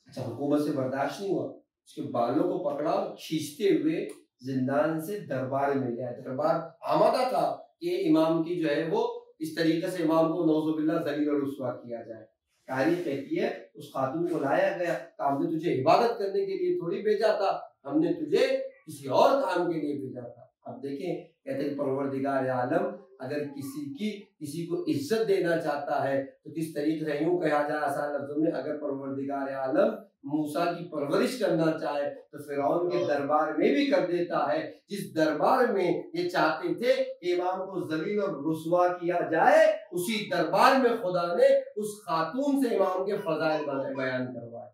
اچھا، حکومت سے برداشت نہیں ہوا، اس کے بالوں کو پکڑا اور کھینچتے ہوئے زندان سے دربار میں لے آیا۔ دربار آمادہ تھا کہ امام کی جو ہے وہ اس طریقے سے امام کو نعوذ باللہ ذلیل اور رسوا کیا جائے۔ تاریخ کہتی ہے اس خاتون کو لایا گیا، ہم نے تجھے عبادت کرنے کے لیے تھوڑی بھیجا تھا، ہم نے تجھے کسی اور کام کے لیے بھیجا تھا۔ اب دیکھیں، کہتے ہیں پروردگار عالم اگر کسی کو عزت دینا چاہتا ہے تو کس طریقے سے، یوں کہا جائے آسان لفظوں میں، اگر پروردگار عالم موسیٰ کی پرورش کرنا چاہے تو فرعون کے دربار میں بھی کر دیتا ہے۔ جس دربار میں یہ چاہتے تھے کہ امام کو ذلیل اور رسوا کیا جائے، اسی دربار میں خدا نے اس خاتون سے امام کے فضائل بیان کروائے۔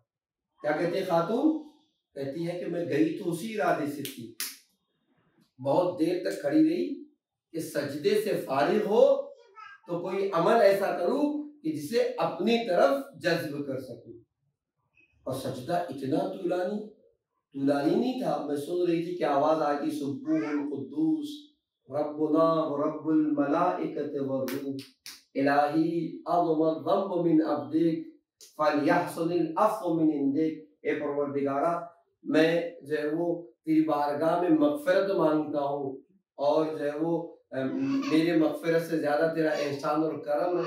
کیا کہتے ہیں خاتون؟ کہتی ہے کہ میں گئی تو اسی ارادے سے تھی، بہت دیر تک کھڑی رہی کہ سجدے سے فارغ ہو تو کوئی عمل ایسا کروں کہ جسے اپنی طرف جذب کر سکوں، اور سجدہ اتنا طولانی نہیں تھا۔ میں سن رہی تھی کہ آواز آئی سبوح القدوس ربنا ورب الملائکۃ والروح الہی اعظم الذنب من عبدک فلیحسن العفو من عندک۔ اے پروردگارہ، میں جو ہے وہ تیری بارگاہ میں مغفرت مانگتا ہوں، اور جو ہے وہ میرے مغفرت سے زیادہ تیرا احسان اور کرم ہے۔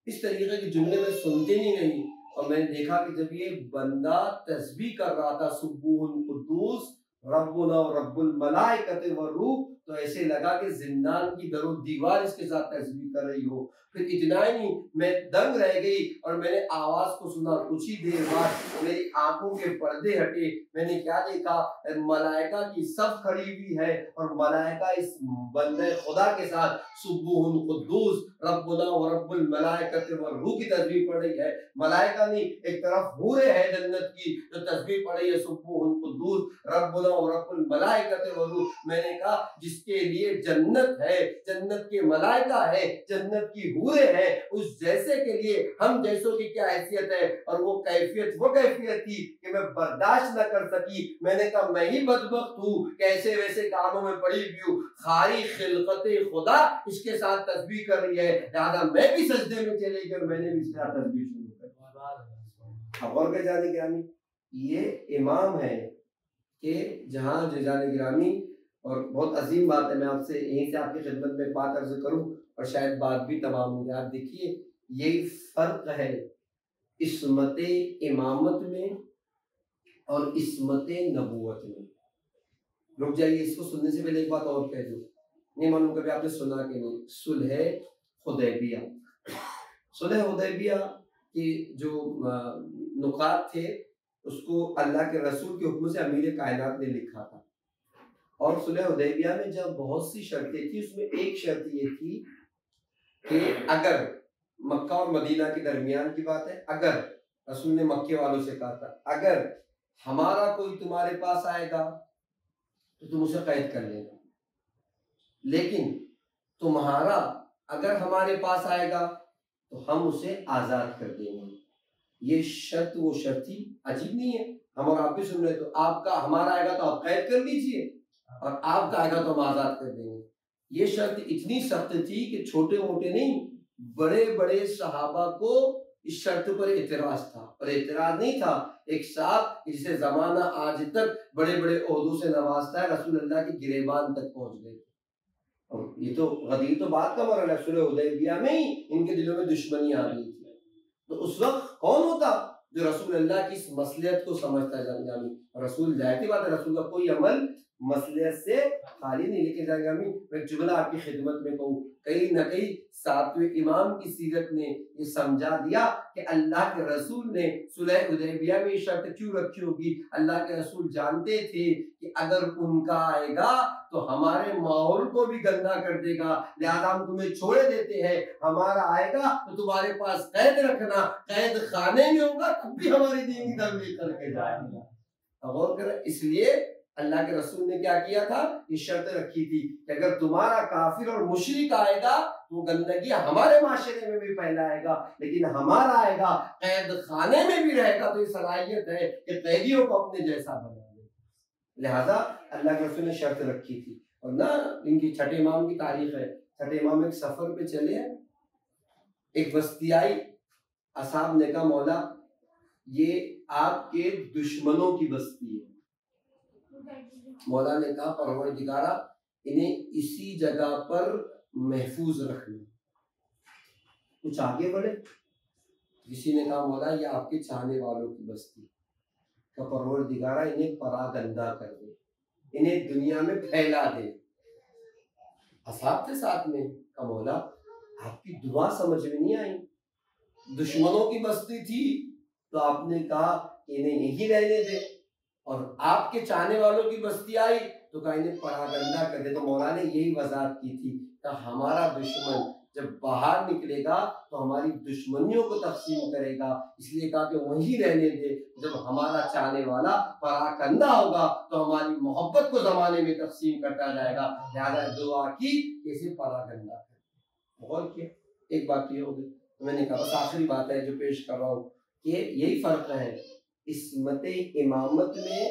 اس طریقے کے جملے میں سنتے نہیں، اور میں نے دیکھا کہ جب یہ بندہ تسبیح کر رہا تھا سبوح القدوس ربنا رب الملائکۃ والروح، تو ایسے لگا کہ زندان کی در و دیوار اس کے ساتھ تسبیح کر رہی ہو۔ پھر اتنا ہی نہیں، میں دنگ رہ گئی اور میں نے آواز کو سنا، کچھ ہی دیر بعد میری آنکھوں کے پردے ہٹے، میں نے کیا دیکھا؟ ملائکہ کی صف کھڑی ہوئی ہے اور ملائکہ اس بندے خدا کے ساتھ سبوح القدوس ربنا ورب الملائکۃ والروح کی تسبیح پڑھ رہی ہے۔ ملائکہ نہیں، ایک طرف حوریں ہیں جنت کی جو تسبیح پڑھ رہی ہے سبوح القدوس ربنا ورب الملائکۃ والروح۔ میں نے کہا جس کے لیے جنت ہے، جنت کے ملائکہ ہے، جنت کی حوریں ہیں، اس جیسے کے لیے ہم جیسوں کی کیا حیثیت ہے؟ اور وہ کیفیت تھی کہ میں برداشت نہ کر سکی۔ میں نے کہا میں ہی بدبخت ہوں کہ ایسے ویسے کاموں میں پڑی ہوئی ہوں، خاری خلقت خدا اس کے ساتھ تسبیح کر رہی ہے، لہٰذا میں بھی سجدے میں چلے گئی اور میں نے بھی اس طرح تسبیح شروع کر دی۔ اور کہ جانے گرامی، یہ امام ہے کہ جہاں جو جانے گرامی، اور بہت عظیم بات ہے، میں آپ سے یہیں سے آپ کی خدمت میں بات عرض کروں اور شاید بات بھی تمام ہو جائے۔ آپ دیکھیے، یہی فرق ہے عصمت امامت میں اور عصمت نبوت میں۔ رک جائیے، اس کو سننے سے پہلے ایک بات اور کہہ دوں، نہیں معلوم کبھی آپ نے سنا کہ نہیں، صلح حدیبیہ۔ صلح حدیبیہ کے جو نکات تھے اس کو اللہ کے رسول کے حکم سے امیر کائنات نے لکھا تھا. اور صلح حدیبیہ میں جب بہت سی شرطیں تھیں، اس میں ایک شرط یہ تھی کہ اگر مکہ اور مدینہ کے درمیان کی بات ہے، اگر رسول نے مکے والوں سے کہا تھا اگر ہمارا کوئی تمہارے پاس آئے گا تو تم اسے قید کر لینا، لیکن تمہارا اگر ہمارے پاس آئے گا تو ہم اسے آزاد کر دیں گے. یہ شرط وہ شرط تھی، عجیب نہیں ہے؟ ہم اور آپ بھی سن رہے تو آپ کا ہمارا آئے گا تو آپ قید کر لیجئے اور آپ کا آئے گا تو ہم آزاد کر دیں گے. یہ شرط اتنی سخت تھی کہ چھوٹے موٹے نہیں، بڑے بڑے صحابہ کو اس شرط پر اعتراض تھا. اور اعتراض نہیں تھا، ایک صاحب جسے زمانہ آج تک بڑے بڑے عہدوں سے نوازتا ہے، رسول اللہ کے گریبان تک پہنچ گئے. اور یہ تو غدیر تو بات کا مرحلہ ہے، صلح حدیبیہ میں ہی ان کے دلوں میں دشمنی آ گئی تھی. تو اس وقت کون ہوتا جو رسول اللہ کی اس مصلحت کو سمجھتا ہے؟ جامی رسول ظاہر بات ہے، رسول کا کوئی عمل مصلحت سے خالی نہیں. لیکن جامی میں ایک جملہ آپ کی خدمت میں کہوں، کہیں نہ کہیں ساتویں امام کی سیرت نے یہ سمجھا دیا کہ اللہ کے رسول نے صلح حدیبیہ میں یہ شرط کیوں رکھی ہوگی. اللہ کے رسول جانتے تھے کہ اگر ان کا آئے گا تو ہمارے ماحول کو بھی گندا کر دے گا، لہذا ہم تمہیں چھوڑے دیتے ہیں. ہمارا آئے گا تو تمہارے پاس قید رکھنا، قید خانے میں ہوگا تب بھی ہماری دین کی تبلیغ کر کے جائے گا. غور کریں، اس لیے اللہ کے رسول نے کیا کیا تھا؟ یہ شرط رکھی تھی کہ اگر تمہارا کافر اور مشرک آئے گا تو گندگی ہمارے معاشرے میں بھی پھیلائے گا، لیکن ہمارا آئے گا قید خانے میں بھی رہے گا تو یہ صلاحیت ہے کہ قیدیوں کو اپنے جیسا بنا لے. لہذا اللہ کے رسول نے شرط رکھی تھی. اور نہ ان کی چھٹے امام کی تاریخ ہے، چھٹے امام ایک سفر پہ چلے، ایک بستی آئی، اصحاب نے کہا مولا یہ آپ کے دشمنوں کی بستی ہے. مولا نے کہا پروردگارا انہیں اسی جگہ پر محفوظ رکھنا. کچھ آگے بڑھے، کسی نے کہا مولا یہ آپ کے چاہنے والوں کی بستی. کہ پروردگارا انہیں پراگندہ کر دے، انہیں دنیا میں پھیلا دے. اصحاب کے ساتھ میں کہ مولا آپ کی دعا سمجھ میں نہیں آئی، دشمنوں کی بستی تھی تو آپ نے کہا انہیں یہی رہنے دے، اور آپ کے چاہنے والوں کی بستی آئی تو کہا انہیں پراگندہ کر دے. تو مولا نے یہی وضاحت کی تھی کہ ہمارا دشمن جب باہر نکلے گا تو ہماری دشمنیوں کو تقسیم کرے گا، اس لیے کہا کہ وہی رہنے دے. جب ہمارا چاہنے والا پراگندہ ہوگا تو ہماری محبت کو زمانے میں تقسیم کرتا جائے گا. لہذا دعا کی اسے پراگندہ کر. غور کیا، ایک بات یہ ہوگی. میں نے کہا بس آخری بات ہے جو پیش کر رہا ہوں کہ یہی فرق ہے عصمت امامت میں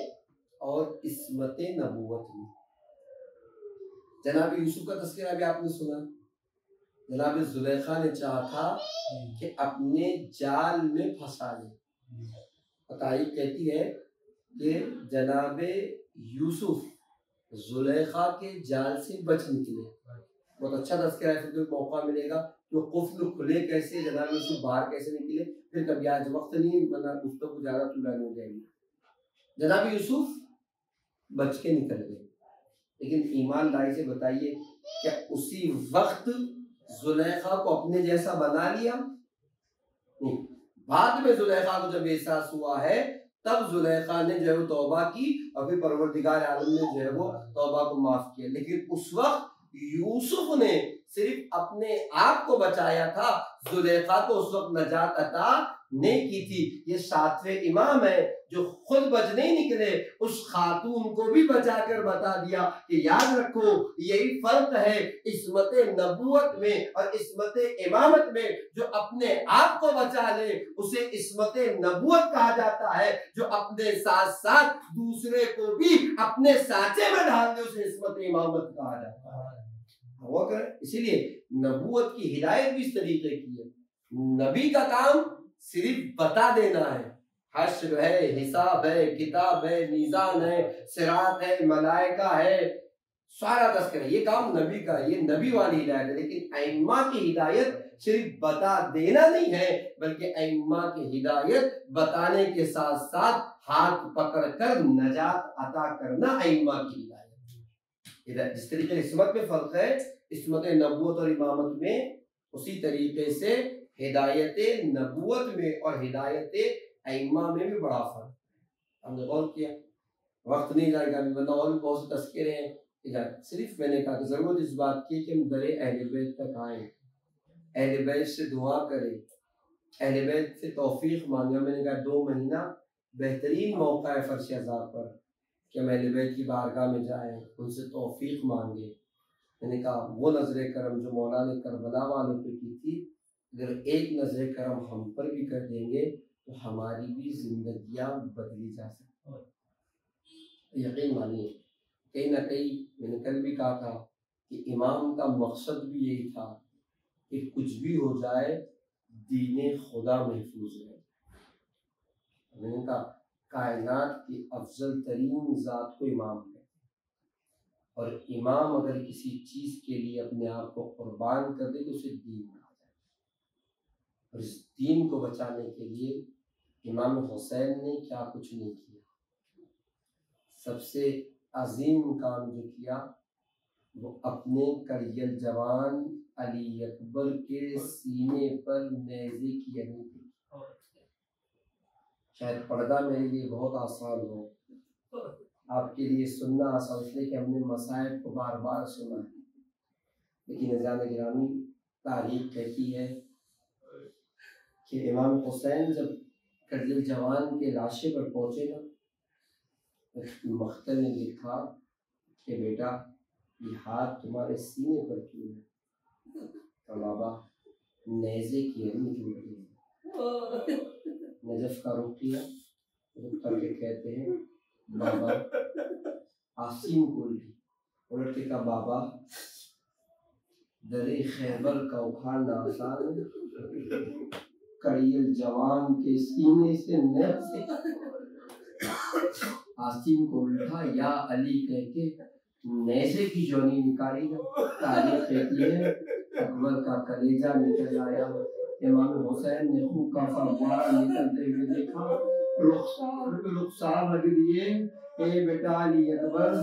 اور عصمت نبوت میں. جناب یوسف کا تذکرہ بھی آپ نے سنا، جناب زلیخا نے چاہا تھا کہ اپنے جال میں پھنسا لے. تاریخ کہتی ہے کہ جناب یوسف زلیخا کے جال سے بچ نکلے. بہت اچھا تذکرہ ہے، پھر موقع ملے گا جو قفل کھلے کیسے، جناب یوسف باہر کیسے نکلے، پھر کبھی آج وقت نہیں ورنہ گفتگو زیادہ طولانی ہو جائے گی. جناب یوسف بچ کے نکل گئے، لیکن ایمانداری سے بتائیے کیا اسی وقت زلیخا کو اپنے جیسا بنا لیا؟ نہیں. بعد میں زلیخا کو جب احساس ہوا ہے تب زلیخا نے جو ہے وہ توبہ کی اور پھر پروردگار عالم نے جو ہے وہ توبہ کو معاف کیا. لیکن اس وقت یوسف نے صرف اپنے آپ کو بچایا تھا، زلیخا کو اس وقت نجات عطا نہیں کی تھی. یہ ساتویں امام ہے جو خود بچ نہیں نکلے، اس خاتون کو بھی بچا کر بتا دیا کہ یاد رکھو یہی فرق ہے عصمت نبوت میں اور عصمت امامت میں. جو اپنے آپ کو بچا لے اسے عصمت نبوت کہا جاتا ہے، جو اپنے ساتھ ساتھ دوسرے کو بھی اپنے سانچے میں ڈال دے اسے عصمت امامت کہا جاتا ہے. اسی لیے نبوت کی ہدایت بھی اس طریقے کی ہے. نبی کا کام صرف بتا دینا ہے، حشر ہے، حساب ہے، کتاب ہے، میزان ہے، صراط ہے، ملائکہ ہے، سارا تذکرہ، یہ کام نبی کا ہے، یہ نبی والی ہدایت ہے. لیکن ائمہ کی ہدایت صرف بتا دینا نہیں ہے، بلکہ ائمہ کی ہدایت بتانے کے ساتھ ساتھ ہاتھ پکڑ کر نجات عطا کرنا ائمہ کی ہدایت. جس طریقے عصمت میں فرق ہے عصمت نبوت اور امامت میں، اسی طریقے سے ہدایت نبوت میں اور ہدایت ائمہ میں بھی بڑا فرق ہے. ہم نے غور کیا، وقت نہیں جائے گا، ورنہ اور بھی بہت سے تذکرے ہیں، صرف میں نے کہا کہ ضرورت اس بات کی کہ ہم در اہل بیت تک آئیں، اہل بیت سے دعا کریں، اہل بیت سے توفیق مانگے۔ میں نے کہا 2 مہینہ بہترین موقع ہے فرش عذاب پر کہ ہم اہل بیت کی بارگاہ میں جائیں، ان سے توفیق مانگے۔ میں نے کہا وہ نظر کرم جو مولا نے کربلا والوں پہ کی تھی، اگر ایک نظر کرم ہم پر بھی کر دیں گے تو ہماری بھی زندگیاں بدلی جا سکتی ہیں۔ یقین مانیے کہیں نہ کہیں میں نے کل بھی کہا تھا کہ امام کا مقصد بھی یہی تھا کہ کچھ بھی ہو جائے دین خدا محفوظ رہے۔ میں نے کہا کائنات کی افضل ترین ذات کو امام ہے، اور امام اگر کسی چیز کے لیے اپنے آپ کو قربان کر دے تو اسے دین کہا جائے، اور اس دین کو بچانے کے لیے امام حسین نے کیا کچھ نہیں کیا۔ سب سے عظیم کام جو کیا وہ اپنے کریل جوان علی اکبر کے سینے پر نیزے کی یعنی تھی۔ شاید پردہ میرے لیے بہت آسان ہو، آپ کے لیے سننا آسان اس لیے کہ ہم نے مصائب کو بار بار سنا ہے، لیکن عزیزان گرامی تاریخ کہتی ہے کہ امام حسین جب کریل جوان کے لاشے پر پہنچے نا، مختر نے لکھا کہ بیٹا یہ ہاتھ تمہارے سینے پر کیوں ہے؟ کہ بابا نیزے کی علم کی وجہ ہے۔ نجف کا رخ کیا، رخ کر کے کہتے ہیں بابا آسین کو الٹ کے کہا بابا در خیبر کا اکھاڑنا آسان ہے، کڑیل جوان کے سینے سے نیزے آسین کو الٹا یا علی کہہ کے نیزے کی جونی نکالی نا۔ تاریخ کہتی ہے اکبر کا کلیجہ نکل آیا، امام حسین نے خوب کا فوارہ نکلتے ہوئے دیکھا، رخسار رکھ دیے، اے بیٹا علی اکبر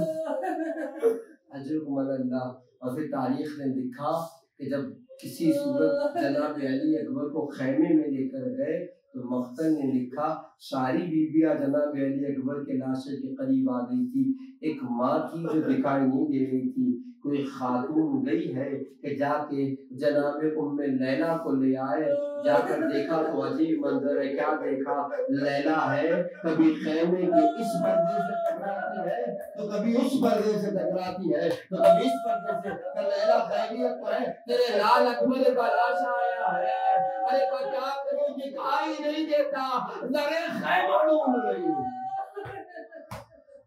اجرکم اللہ۔ اور پھر تاریخ نے لکھا کہ جب کسی صورت جناب علی اکبر کو خیمے میں لے کر گئے تو مختر نے لکھا ساری بیویاں جناب علی اکبر کے لاشے کے قریب آ گئی تھی، ایک ماں تھی جو دکھائی نہیں دے رہی تھی، کوئی خاتون گئی ہے کہ جا کے جناب ام لیلا کو لے آئے، جا کر دیکھا تو عجیب منظر ہے، کیا دیکھا؟ لیلا ہے کبھی خیمے کے اس پردے سے ٹکراتی ہے تو کبھی اس پردے سے ٹکراتی ہے تو کبھی اس پردے سے، کہ لیلا خیریت پر ہے؟ تیرے لال اکبر کا لاشا آیا ہے، ارے پر کیا کروں دکھائی نہیں دیتا، ذرے خیمہ ڈھونڈ رہی ہوں۔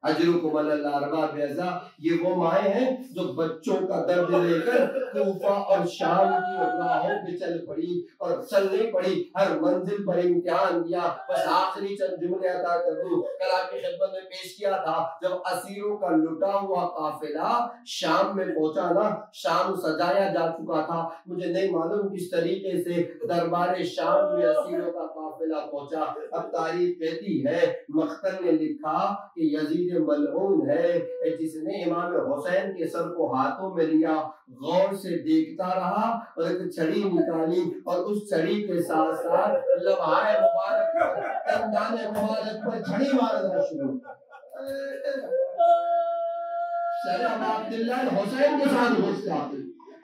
اجرکم اللہ ارباب اعزا، یہ وہ مائیں ہیں جو بچوں کا درد لے کر کوفہ اور شام کی راہوں پہ چل پڑی، اور چلنے پڑی، ہر منزل پر امتحان دیا۔ بس آخری چند جملے عطا کر دوں، کل آپ کی خدمت میں پیش کیا تھا، جب اسیروں کا لٹا ہوا قافلہ شام میں پہنچا نا، شام سجایا جا چکا تھا، مجھے نہیں معلوم کس طریقے سے دربار شام میں اسیروں کا قافلہ پہنچا۔ اب تاریخ کہتی ہے مختر نے لکھا کہ یزید ملعون ہے جس نے امام حسین کے سر کو ہاتھوں میں لیا، غور سے دیکھتا رہا اور ایک چھڑی نکالی، اور اس چھڑی کے ساتھ ساتھ لمحہ مبارک پر، دندان مبارک پر چھڑی مارنا شروع سلام عبداللہ حسین کے ساتھ گستاخی۔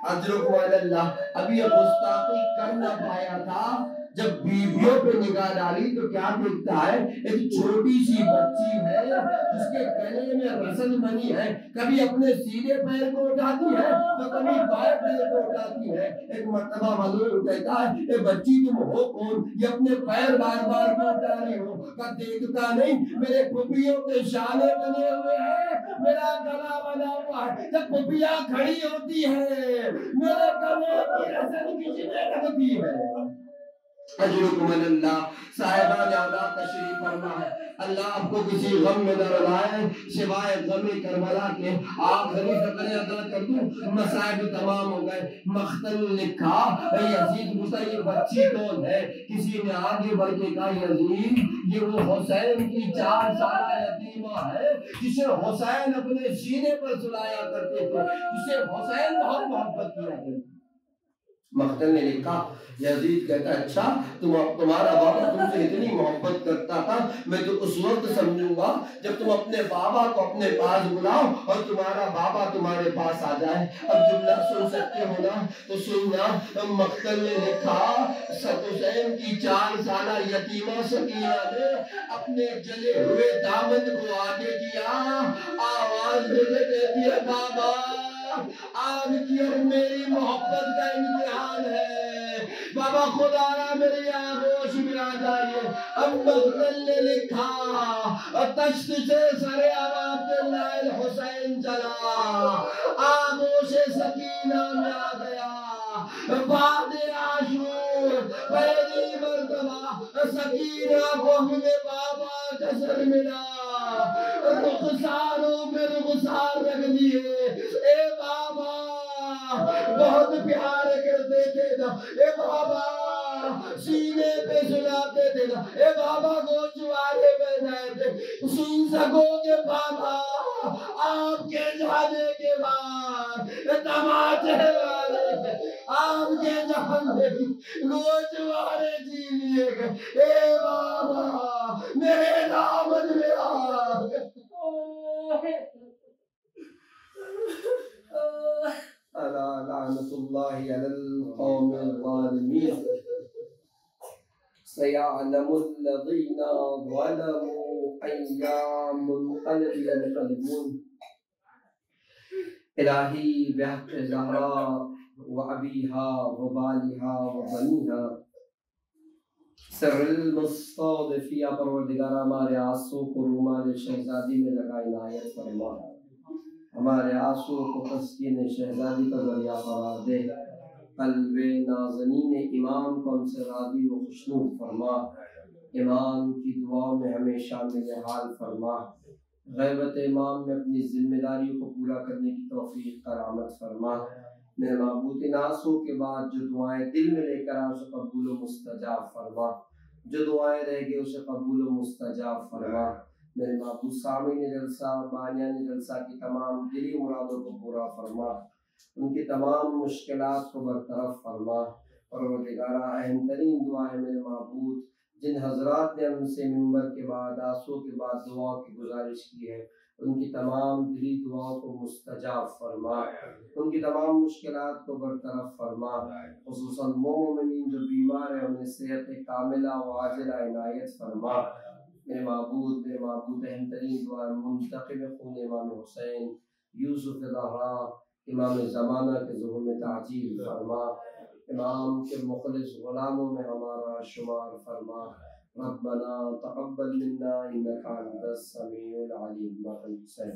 اجرکم اللہ، ابھی گستاخی کر نہ پایا تھا، جب بیویوں پہ نگاہ ڈالی تو کیا دیکھتا ہے؟ ایک چھوٹی سی بچی ہے جس کے گلے میں رسل بنی ہے، کبھی اپنے سیدھے پیر کو اٹھاتی ہے تو کبھی بائیں پیر کو اٹھاتی ہے۔ ایک مرتبہ معلوم کہتا ہے اے بچی تم ہو کون، یہ اپنے پیر بار بار کیوں اٹھا رہی ہو؟ کہ دیکھتا نہیں میرے پھپھیوں کے شانے بنے ہوئے ہیں، میرا گلا بنا ہوا ہے، جب پھپھیاں کھڑی ہوتی ہے میرے گلے کی رسل کسی نے لگتی ہے۔ اجرکم اللہ، صاحبان اولاد تشریف فرما ہے، اللہ آپ کو کسی غم میں نہ رلائے سوائے غم کربلا کے۔ آخری فقرے ادا کر دوں، مصائب تمام ہو گئے۔ مختل نے لکھا یزید پوچھتا یہ بچی کون ہے؟ کسی نے آگے بڑھ کے کہا یزید یہ وہ حسین کی 4 سالہ یتیمہ ہے جسے حسین اپنے سینے پر سلایا کرتے تھے، جسے حسین بہت محبت کیا کرتے تھے۔ مقتل نے لکھا، یزید کہتا ہے اچھا تمہارا بابا تم سے اتنی محبت کرتا تھا، میں تو اس وقت سمجھوں گا جب تم اپنے بابا کو اپنے پاس بلاؤ اور تمہارا بابا تمہارے پاس آ جائے۔ اب جملہ سن سکتے ہو نا تو سننا۔ مقتل نے لکھا، حسین کی 4 سالہ یتیمہ سکینہ نے اپنے جلے ہوئے دامن کو آگے کیا، آواز دے کے کہتی ہے بابا آج کی اور میری محبت کا امتحان ہے، بابا خدا را میری آغوش میں آ جائیے۔ اب مقتل نے لکھا، تشت سے سر عبداللہ الحسین چلا، آغوش سکینہ میں آ گیا۔ بعد عاشور پہلی مرتبہ سکینہ کو اپنے بابا کا سر ملا، رخساروں پہ رخسار رکھ دیے۔ اے بابا بہت پیار کرتے تھے نا، اے بابا سینے پہ سلاتے تھے نا، اے بابا گوشوارے پہنائے تھے۔ سن سکو کہ بابا آپ کے جانے کے بعد تماچے والے آپ کے جانے گوشوارے جی لیے گئے۔ اے بابا میرے دامن میں آ گئے۔ الا لعنت اللہ علی القوم الظالمین، سیعلم الذین ظلموا ای منقلب ینقلبون۔ الہی بحق زہرا و ابیہا و بالہا و بنیہا، سر المستضعفیہ پروردگارہ ہمارے آنسو کو رومال شہزادی میں لگا عنایت فرما، ہمارے آنسو کو تسکین شہزادی کا ذریعہ قرار دے، قلب نازنین امام کو ہم سے راضی و خوشنود فرما، امام کی دعاؤں میں ہمیں شامل حال فرما، غیبت امام میں اپنی ذمہ داریوں کو پورا کرنے کی توفیق کرامت فرما۔ میرے معبود ان آنسو کے بعد جو دعائیں دل میں لے کر آئے اسے قبول و مستجاب فرما، جو دعائیں رہ گئے اسے قبول و مستجاب فرما۔ میرے معبود سامعین جلسہ، بانیان جلسہ کی تمام دلی مرادوں کو پورا فرما، ان کی تمام مشکلات کو برطرف فرما۔ پروردگارہ اہم ترین دعائیں میرے معبود جن حضرات نے ہم سے منبر کے بعد آنسو کے بعد دعا کی گزارش کی ہے، ان کی تمام دلی دعاؤں کو مستجاب فرما، ان کی تمام مشکلات کو برطرف فرما، خصوصاً وہ مومنین جو بیمار ہیں انہیں صحت کاملہ و عاجلہ عنایت فرما۔ میرے معبود اہم ترین دعا منتقم خون امام حسین یوسف زہرا امام زمانہ کے ظہور میں تعجیل فرما، امام کے مخلص غلاموں میں ہمارا شمار فرما۔ ربنا تقبل منا انک انت السمیع العلیم۔ حسین